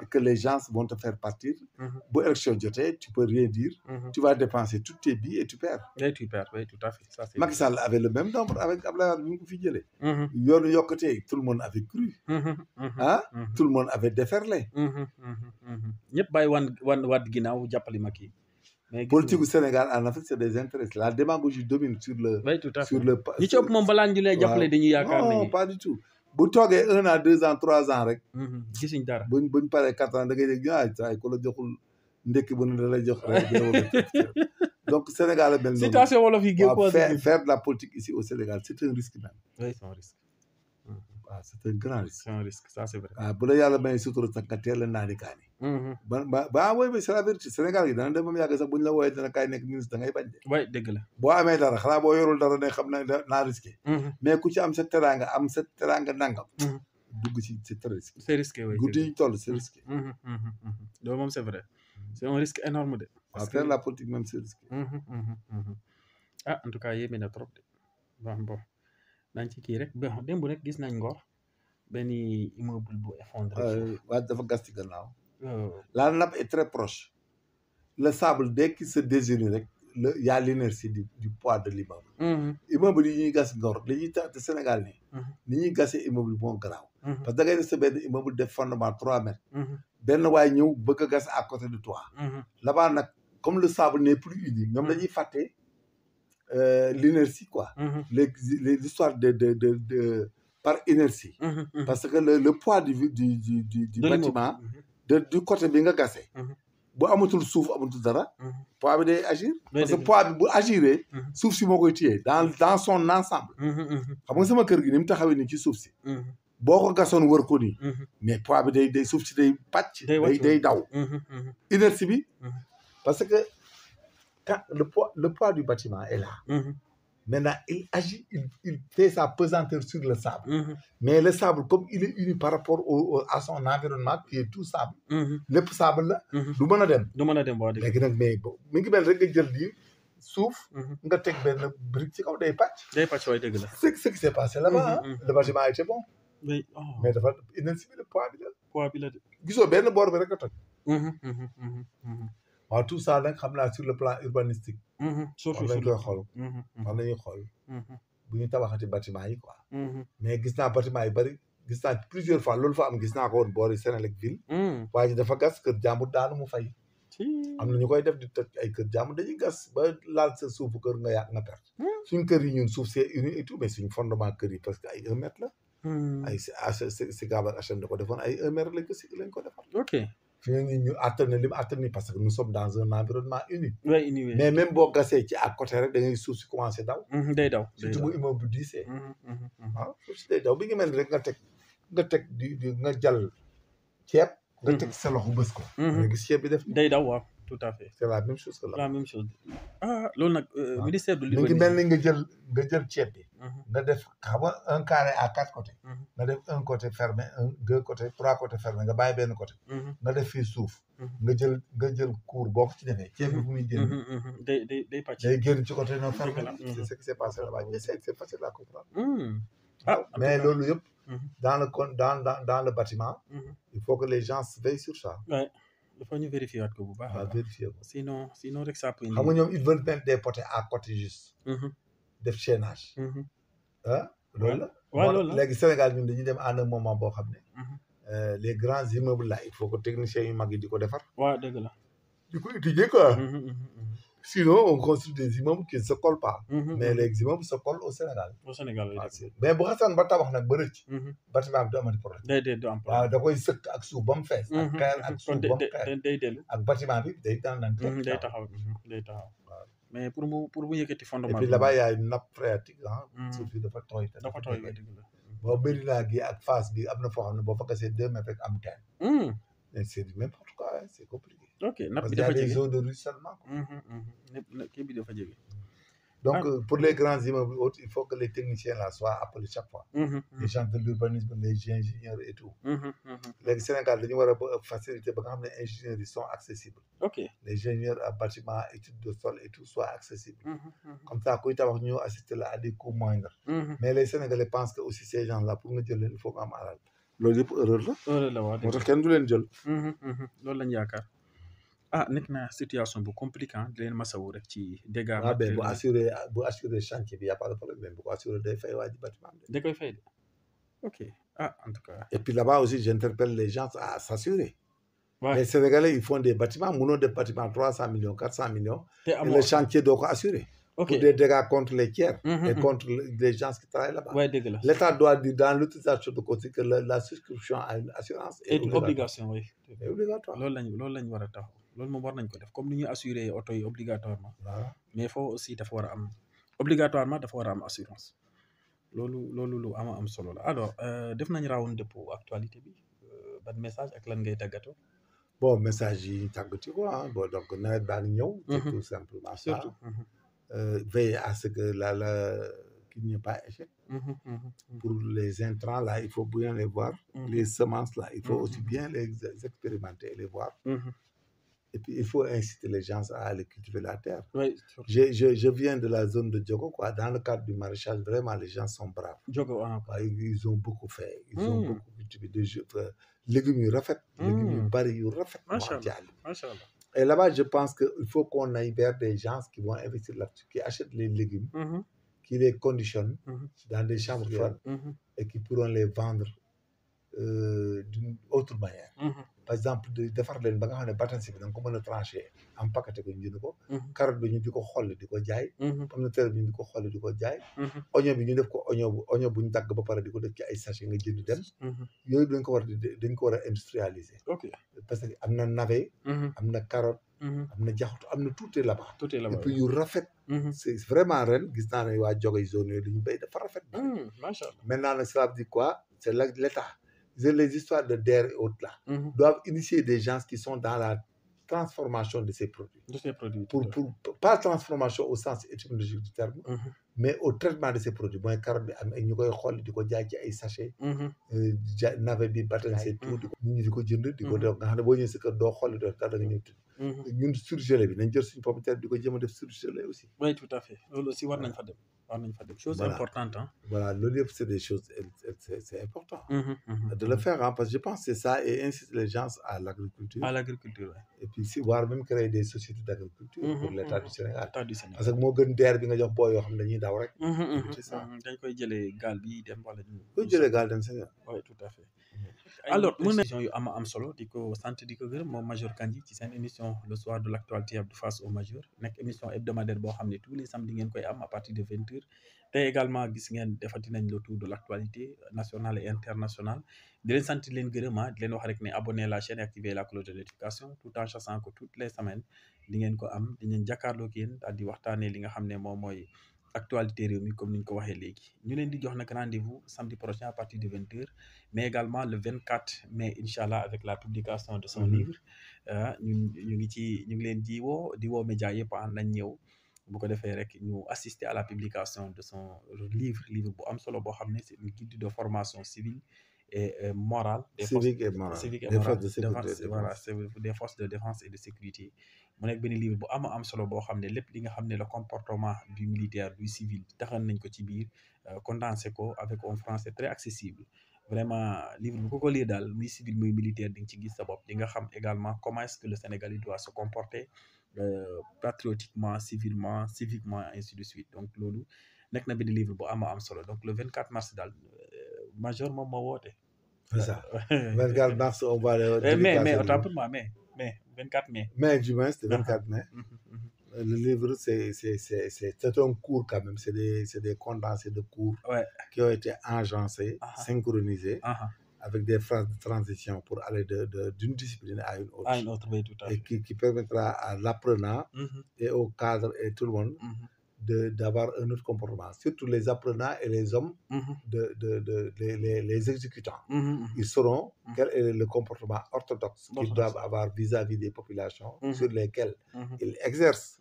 Speaker 2: et que les gens vont te faire partir. Pour élection jotée, tu ne peux rien dire, tu vas dépenser tous tes billes et tu perds.
Speaker 1: Oui, tu perds, oui, tout à fait. Ça,
Speaker 2: Macky Sall avait le même nombre avec Abdoulaye Wade. Yoonu yokkute, tout le monde avait cru. Tout le monde avait déferlé.
Speaker 1: ñëpp bàyyi wan ginnaaw jàppale Macky. mais
Speaker 2: politique du Sénégal en Afrique c'est des intérêts la démagogie domine sur le.
Speaker 1: oui tout à fait
Speaker 2: sur le.
Speaker 1: ñi ci ëpp moom balaa ñu lay jàppale dañuy yaakaar ne.
Speaker 2: non pas du tout bu toogee 1 an 2 ans 3 ans rek.
Speaker 1: gisuñ dara.
Speaker 2: buñ paree 4 ans da ngay dégg ay ku la joxul ndekki bu ne da lay jox donc Sénégal la mel noonu.
Speaker 1: citation wolof yi gën ko
Speaker 2: faire de la politique ici au Sénégal c'est un risque même.
Speaker 1: oui c'est un risque.
Speaker 2: waaw c'est un grand risque.
Speaker 1: c'est un risque ça c'est vrai.
Speaker 2: waaw bu la yàlla may sutura sax nga teel a naani kaani. ba oui c'est la vérité Sénégal gi dana dem ba mu yàgg sax buñ la wooyee dana kaay nekk ministre da ngay bañ de.
Speaker 1: oui dëgg la.
Speaker 2: boo amee dara xanaa boo yorul dara ne xam na naa risqué. mais ku ci am sa teraanga nangam. dugg ci c'est très risqué.
Speaker 1: c'est risqué oui.
Speaker 2: guddi yi ñu toll c'est risqué.
Speaker 1: loolu moom c'est vrai c'est un risque énorme de.
Speaker 2: parce que faire la politique même c'est risqué.
Speaker 1: ah en tout cas yéeme na trop de bon nañ ci kii rek bon démb rek gis nañ Ngor benn immeuble bu effondré.
Speaker 2: waaw dafa gas ci gannaaw. la nappe est très proche. le sable dès qu'il se désinue rek y a l'inertie du poids de l'immeuble. immeuble yi ñuy gas Ngor li ñuy tax Sénégal nii. ni ñuy gasee immeuble moo garaaw. parce que da ngay def sa benn immeuble def fondement 3 mètres. benn waay ñëw bëgg a gas à côté de toi. là-bas nag comme le sable n'est plus uni ñoom dañuy fàtte l'inertie quoi. l'histoire de par inertie. parce que le poids du bâtiment. du côté bi nga gasee. bu amatul suuf amatul dara. poids bi day agir. parce que poids bi bu agiree. suuf si moo koy téye dans son ensemble. xam nga sama kër gi ni mu taxawee nii ci suuf si. boo ko gasoon wër ko nii. mais poids bi day suuf si day pàcc. day daw. inertie bi. parce que quand le poids du bâtiment est là. Maintenant il agit il fait sa pesanteur sur le sable. mais le sable comme il est uni par rapport à son environnement qui est tout sable. lépp sable la. du mën a dem.
Speaker 1: waaw
Speaker 2: léegi nag mais mi ngi mel rek nga jël lii suuf. nga teg benn brique ci kaw day pàcc.
Speaker 1: waay dëgg la.
Speaker 2: ce qui s'est passé là-bas. le bâtiment était bon. mais dafa inertie bi le poids bi la. gisoo benn boor bi rek a toj. waaw tout ça nag xam naa sur le plan urbanistique.
Speaker 1: surtout
Speaker 2: lañ koy xool. wax nañuy xool. bu ñu tabaxati bâtiment yi quoi. mais gis naa bâtiment yi bari gis naa plusieurs fois loolu fa am gis naa ko woon boori Sénélec ville. waa ji dafa gas kër jàmbur daanu mu fay. am na ñu koy def di toj ay kër jàmbur dañuy gas ba laal sa suufu kër nga yàq nga perte. suñ kër yi ñun suuf c'est uni et tout mais suñ fondement kër yi parce que ay 1 mètre la. ay si Gabar HM da ko defoon ay 1 mètre lañ ko defar.
Speaker 1: ok.
Speaker 2: fi ñu attan li mu attan parce que nous sommes dans un environnement uni.
Speaker 1: uni
Speaker 2: mais même boo gasee ci à côté rek da ngay suuf si commencé daw.
Speaker 1: day daw
Speaker 2: surtout bu immeuble diisee. waaw suuf si day daw bi ngi mel ni rek nga teg nga jàll ceeb. nga teg sa loxo bës ko. nga gis ceeb bi def.
Speaker 1: day daw waaw tout à fait.
Speaker 2: c'est la même chose que
Speaker 1: la même chose. loolu nag ministère de
Speaker 2: l'urbanisme mi ngi mel ni nga jël ceeb bi. nga def xam nga 1 carré à 4 côtés. nga def 1 côté fermé 2 côtés 3 côtés fermé nga bàyyi benn côté. nga def fii suuf. nga jël cour boo ko ci defee ceeb bi fu muy génn.
Speaker 1: day pàcc.
Speaker 2: day génn ci côté non fermé. c'est ce qui s'est passé là-bas c'est facile à comprendre. mais loolu yëpp. dans le bâtiment. il faut que les gens veillent sur ça.
Speaker 1: dafa ñu vérifier waat ko bu baax.
Speaker 2: waaw vérifier ko
Speaker 1: sinon rek ça peut.
Speaker 2: xam nga ñoom ils veulent mettre des poteaux à côté juste. def chaînage. loolu la.
Speaker 1: waaw loolu la
Speaker 2: léegi Sénégal ñun dañuy dem à un moment boo xam ne. les grands immeubles là il faut que techniciens yu mag yi di ko defar.
Speaker 1: waaw dëgg la.
Speaker 2: di ko étudier quoi. sinon on construit des immeubles qui ne se collent pas. mais les immeubles se collent au Sénégal. mais bu xasan ba tabax nag ba rëcc. bâtiment bi du amati problème.
Speaker 1: day du am problème
Speaker 2: waaw da koy sëkk ak suuf ba mu fees. ak xeer ak suuf ba mu xeer
Speaker 1: day dellu.
Speaker 2: ak bâtiment bi day
Speaker 1: day taxaw waaw mais pour mu yëkkati fondement.
Speaker 2: et puis là-bas y a une nappe phréatique suuf bi dafa tooy.
Speaker 1: dafa tooy dëgg la.
Speaker 2: boo Médina gi ak Fass bi am na foo xam ne boo fa gasee 2 mètres rek am teen. mais c'est n'importe quoi c'est compliqué.
Speaker 1: ok napp bi dafa jege
Speaker 2: parce qu'il y a des zones de ruissellement.
Speaker 1: kii bi dafa jege.
Speaker 2: donc pour les grands immeubles autres il faut que les techniciens là soient appelés chaque fois. les gens de l'urbanisme les ingénieurs et tout. léegi Sénégal dañu war a faciliter ba nga xam ne ingénieurs yi sont accessibles.
Speaker 1: ok
Speaker 2: les ingénieurs à bâtiment études de sol et tout soient accessibles. comme ça kuy tabax ñu assister la à des coûts moindres. mais les Sénégalais pensent que aussi ces gens là pour nga jël leen il faut nga am alal. loolu yëpp erreur la.
Speaker 1: waaw
Speaker 2: moo tax kenn du leen jël.
Speaker 1: loolu lañ yaakaar. nekk na situation bu compliqué di leen masawu rek ci dégâts.
Speaker 2: bu assurer chantier bi y a pas de problème bu ko assurer day fay waa ji bâtiment bi.
Speaker 1: da koy fay de ok en tout cas.
Speaker 2: et puis là-bas aussi j'interpelle les gens à s'assurer.
Speaker 1: Ouais.
Speaker 2: Les Sénégalais, ils font des bâtiments, mënoo def bâtiment 300 millions, 400 millions.
Speaker 1: te
Speaker 2: Et
Speaker 1: amoo
Speaker 2: le chantier doo ko assurer.
Speaker 1: ok
Speaker 2: Pour des dégâts contre les tiers
Speaker 1: Mhm,
Speaker 2: et
Speaker 1: mhm.
Speaker 2: contre les gens qui travaillent là-bas.
Speaker 1: Ouais, dëgg la
Speaker 2: L'État doit dire dans l'utilisation de côté que la souscription à une assurance est
Speaker 1: et
Speaker 2: obligatoire.
Speaker 1: obligation oui
Speaker 2: Est obligatoire.
Speaker 1: loolu lañ war a taxaw loolu moom war nañ ko def comme ni ñuy assurer oto yi obligatoirement
Speaker 2: Voilà.
Speaker 1: mais foofu aussi dafa war a am obligatoirement dafa war a am assurance loolu lu am solo la alors def nañ round pour actualité bi ban message ak lan ngay tàggatoo.
Speaker 2: Bon, message yi ñu tàggati ko ah bon donc nawet baa ngi ñëw. C'est tout simplement ça.
Speaker 1: surtout.
Speaker 2: Veiller à ce que qu'il n'y ait pas échec. Pour les intrants là, il faut bien les voir. Les semences là, il faut aussi bien les expérimenter et les voir. Et puis il faut inciter les gens à aller cultiver la terre.
Speaker 1: Oui,
Speaker 2: je viens de la zone de Diogo quoi. Dans le cadre du maraîchage, vraiment les gens sont braves.
Speaker 1: Diogo
Speaker 2: Ils ont beaucoup fait. Ils ont beaucoup cultivé de légumes yu rafet. Légumes yu bari yu rafet.
Speaker 1: Machallah.
Speaker 2: Et là-bas, je pense qu'il faut qu'on aille vers des gens qui vont investir là-dessus, qui achètent les légumes, qui les conditionnent dans des chambres froides et qui pourront les vendre d'une autre manière. Par exemple, defar leen ba nga xam ne batansi bi da nga ko mën a tranché en paqueté ko ñu jënd ko. Carotte bi ñu di ko xolli di ko jaay. Pomme de terre bi ñu di ko xolli di ko jaay. Oignon bi ñu def ko oignon bu ñu dagg ba pare di ko def ci ay sachet nga jënd dem. Yooyu dañ ko war a industrialiser.
Speaker 1: Ok
Speaker 2: parce que am na navet. am na carotte. am na jaxatu am na tout est là-bas.
Speaker 1: tout est là-bas
Speaker 2: et puis yu rafet. c'est vraiment ren gis naa ne waa Diogo zone yooyu li ñu béy dafa rafet.
Speaker 1: macha allah
Speaker 2: maintenant nag cela veut dire quoi c'est l'État. Les histoires de DER et autres là doivent initier des gens qui sont dans la transformation de ces produits. Pour pas transformation au sens étymologique du terme. Mais au traitement de ces produits mooy carotte bi am ay ñu koy xool di ko jaay ci ay sachet. navet bi batanse tout di ko nit ñi di ko jënd di ko def nga xam ne boo ñëwee sa kër doo xooli doo tax da nga ñëw tudd. ñun surgelé bi nañ jël suñu pomme de terre di ko jëm a def surgelé aussi.
Speaker 1: Oui tout à fait loolu aussi war nañ fa dem. Chose importante hein.
Speaker 2: Voilà loolu yëpp c'est des choses c'est important. De le faire parce que je pense que c'est ça et inciter les gens à l'agriculture.
Speaker 1: Ouais.
Speaker 2: Et puis si voire même créer des sociétés d'agriculture pour l'État du Sénégal.
Speaker 1: Parce
Speaker 2: que moo gën DER bi nga jox boo yoo xam ne dañuy daw rek.
Speaker 1: c'est ça dañ koy jëlee gaal bi dem wala ñu.
Speaker 2: koy jëlee gaal dem Sénégal.
Speaker 1: Oui tout à fait. Alors mu émission yu am solo di ko sant di ko gërëm moom Major Kandji ci seen émission le soir de l'actualité de face au Major nekk émission hebdomadaire boo xam ne tous les samedis ngeen koy am à partir de 20h te également gis ngeen defati nañ le tour de l'actualité nationale et internationale di leen sant di leen gërëm di leen wax rek ne abonner la chaîne et activer la cloche de notification tout en sachant que toutes les semaines di ngeen ko am di ngeen jàkkaarloo ak yéen daal di waxtaanee li nga xam ne moom mooy actualité réew mi comme ni ñu ko waxee léegi ñu leen di jox nag rendez-vous samedi prochain à partir de 20h mais également le 24 mai inchallah avec la publication de son livre ñu ngi leen di woo média yëpp nañ ñëw bu ko defee rek ñu assister à la publication de son livre bu am solo boo xam ne c'est une guide de formation civile et morale
Speaker 2: civique et morale
Speaker 1: des forces de défense et de sécurité mu nekk benn livre bu am solo boo xam ne lépp li nga xam ne le comportement du militaire du civil taxal nañ ko ci biir condensé ko avec un français très accessible vraiment livre bu ko lire daal muy civil muy militaire di nga ci gis sa bopp di nga xam également comment est-ce que le Sénégalais doit se comporter patriotiquement civiquement ainsi de suite donc loolu nekk na benn livre bu am solo donc le 24 mars daal Major moom moo woote.
Speaker 2: c'est ça 24 mars on va
Speaker 1: mais autant pour moi mais 24 mai.
Speaker 2: Mai du moins c'est 24 mai. Le livre c'est un cours quand même c'est des condensés de cours. Qui ont été agencés. Synchronisés. Avec des phrases de transition pour aller d'une discipline à une autre.
Speaker 1: Oui, tout à fait.
Speaker 2: Et qui permettra à l'apprenant et au cadre et tout le monde d'avoir un autre comportement. Surtout les apprenants et les hommes, les exécutants. Ils sauront quel est le comportement orthodoxe qu'ils doivent avoir vis-à-vis des populations sur lesquelles ils exercent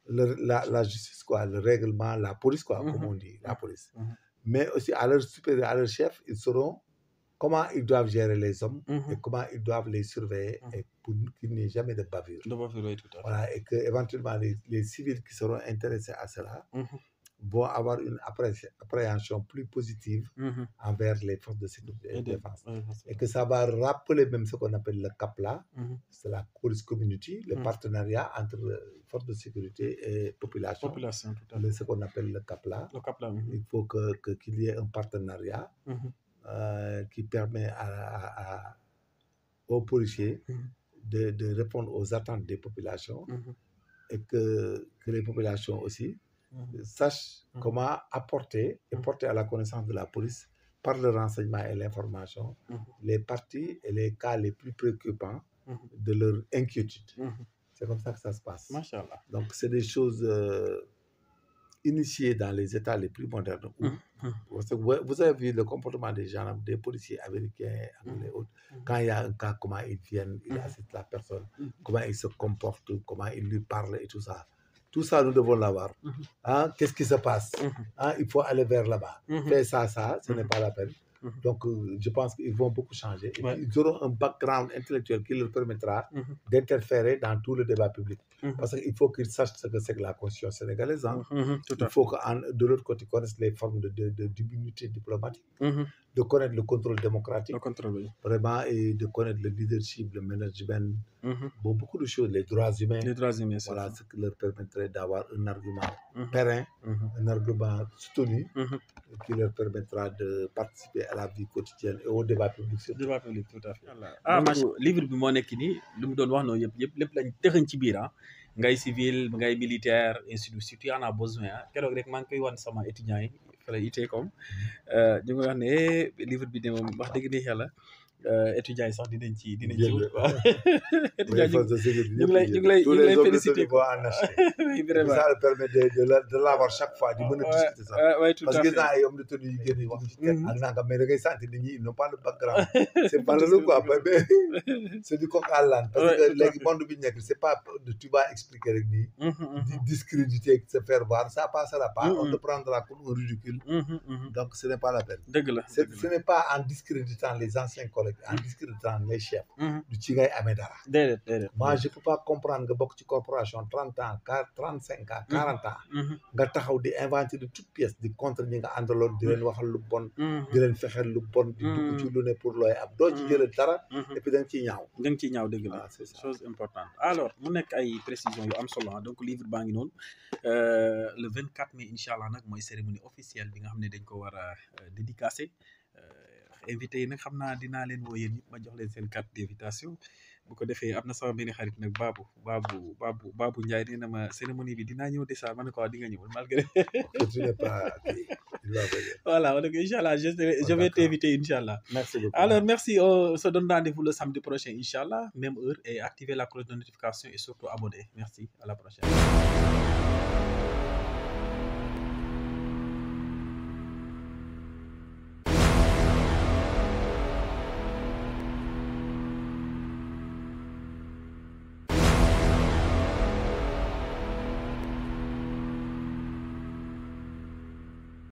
Speaker 2: la justice, quoi, le règlement, la police, quoi, comme on dit, la police. Mais aussi à leur supérieur, à leur chef, ils sauront comment ils doivent gérer les hommes et comment ils doivent les surveiller et pour qu'il n'y ait jamais de bavure.
Speaker 1: Oui, tout à fait.
Speaker 2: Voilà, et que éventuellement les civils qui seront intéressés à cela vont avoir une appréhension plus positive envers les forces de sécurité et de défense. Et que ça va rappeler même ce qu'on appelle le CAPLA, c'est la police community, le partenariat entre forces de sécurité et population.
Speaker 1: Tout à fait.
Speaker 2: Ce qu'on appelle le CAPLA. Il faut qu'il y ait un partenariat qui permet aux policiers de répondre aux attentes des populations et que les populations aussi sachent comment apporter et porter à la connaissance de la police par le renseignement et l'information les parties et les cas les plus préoccupants de leur inquiétude. C'est comme ça que ça se passe.
Speaker 1: Machallah.
Speaker 2: Donc, c'est des choses initiées dans les États les plus modernes. Vous avez vu le comportement des gendarmes, des policiers américains, anglais, autres. Quand il y a un cas, comment ils viennent, ils assistent la personne, comment ils se comportent, comment ils lui parlent et tout ça. Tout ça, nous devons l'avoir. Hein? Qu'est-ce qui se passe? Hein? Il faut aller vers là-bas. Fais ça, ce n'est pas la peine. Donc, je pense qu'ils vont beaucoup changer. Et puis, ils auront un background intellectuel qui leur permettra d'interférer dans tout le débat public. Parce qu'il faut qu'ils sachent ce que c'est que la constitution sénégalaise. Hein. Il faut que de l'autre côté, ils connaissent les formes d'immunité diplomatique, de connaître le contrôle démocratique, vraiment, et de connaître le leadership, le management, beaucoup de choses, les droits humains. Voilà ce qui leur permettrait d'avoir un argument périn, un argument soutenu, qui leur permettra de participer à la vie quotidienne et au débat public.
Speaker 1: Débat public, tout à fait. Ah, livre bi moo nekk nii lu mu doon wax noonu yëpp lépp lañ tëxañ ci biir ngay civil ngay militaire ainsi de suite, tu en as besoin keroog rek maa ngi koy wan sama étudiants yi fële itee comme ñu ngi wax ne livre bi ne moom wax dëgg ne yàlla étudiants yi sax dinañ ci wut quoi. ñu ngi lay féliciter quoi.
Speaker 2: Vraiment. Ça le permet de l'avoir chaque fois, de mën a discuter ça. Parce que gis naa ay hommes de tenue yu génn wax ci tête ak nangam, mais da ngay sentir nit ñi ils n'ont pas le background. C'est malheureux quoi, mais c'est du coq à l'âne. Parce que léegi monde bi nekk c'est pas tu vas expliquer rek nii di discréditer se faire voir, ça passera pas, on te prendra comme un ridicule. Donc ce n'est pas la peine.
Speaker 1: Dëgg la.
Speaker 2: Ce n'est pas en discréditant les anciens collègues, en discréditant les chefs du ci ngay amee dara.
Speaker 1: Déedéet.
Speaker 2: Moi je peux pas comprendre nga bokk ci corporation 30 ans 35 ans 40 ans nga taxaw di inventer de toutes pièces di contre ñi nga àndaloon di leen waxal lu bon, di leen fexeel lu bon, di dugg ci lu ne pour looy am doo ci jëlee dara et puis da nga ciy ñaaw.
Speaker 1: Dëgg la. C'est ça. Chose importante. Alors mu nekk ay précisions yu am solo donc livre baa ngi noonu le 24 mai incha allah nag mooy cérémonie officielle bi nga xam ne dañ ko war a dédicacer invité yi nag xam naa dinaa leen woo yéen ñëpp ma jox leen seen carte d'invitation bu ko defee am na sama benn xarit nag Babou Ndiaye nee na ma cérémonie bi dinaa ñëw de ça ma ne ko di nga ñëw malgré.
Speaker 2: Tu n'es pas
Speaker 1: voilà donc inchallah je vais t'inviter inchallah.
Speaker 2: Merci beaucoup.
Speaker 1: Alors merci, on se donne rendez-vous le samedi prochain inchallah même heure et activez la cloche de notification et surtout abonnez. Merci, à la prochaine.